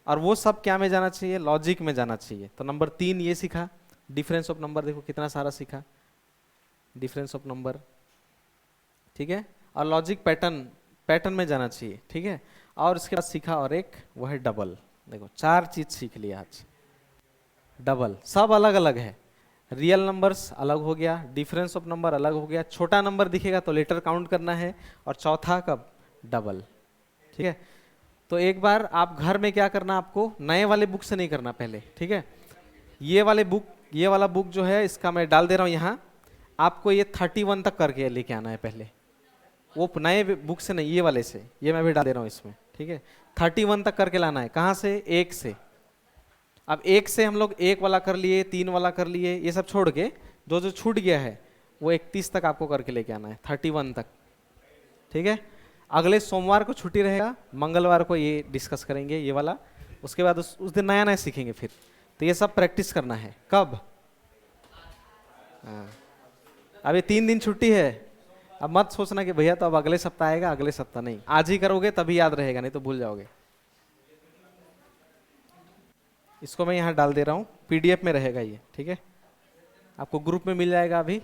और वो सब क्या में जाना चाहिए, लॉजिक में जाना चाहिए। तो नंबर 3 ये सीखा, डिफरेंस ऑफ नंबर, देखो कितना सारा सीखा, डिफरेंस ऑफ नंबर। ठीक है, और लॉजिक पैटर्न, पैटर्न में जाना चाहिए। ठीक है, और इसके बाद सीखा और एक वो है डबल। देखो 4 चीज सीख लिया आज। डबल सब अलग अलग है, रियल नंबर्स अलग हो गया, डिफरेंस ऑफ नंबर अलग हो गया, छोटा नंबर दिखेगा तो लेटर काउंट करना है, और चौथा कब, डबल। ठीक है, तो एक बार आप घर में क्या करना, आपको नए वाले बुक से नहीं करना पहले। ठीक है, ये वाले बुक, ये वाला बुक जो है इसका मैं डाल दे रहा हूँ यहाँ, आपको ये 31 तक करके लेके आना है पहले, वो नए बुक से नहीं, ये वाले से, ये मैं भी डाल दे रहा हूँ इसमें। ठीक है, 31 तक करके लाना है। कहाँ से, 1 से। अब 1 से हम लोग 1 वाला कर लिए, 3 वाला कर लिए, ये सब छोड़ के जो जो छूट गया है वो 31 तक आपको करके लेके आना है, 31 तक। ठीक है, अगले सोमवार को छुट्टी रहेगा, मंगलवार को ये डिस्कस करेंगे ये वाला, उसके बाद उस दिन नया नया सीखेंगे फिर। तो ये सब प्रैक्टिस करना है कब, हाँ अभी 3 दिन छुट्टी है। अब मत सोचना कि भैया तो अब अगले सप्ताह आएगा, अगले सप्ताह नहीं, आज ही करोगे तभी याद रहेगा, नहीं तो भूल जाओगे। इसको मैं यहाँ डाल दे रहा हूँ, PDF में रहेगा ये। ठीक है, आपको ग्रुप में मिल जाएगा अभी।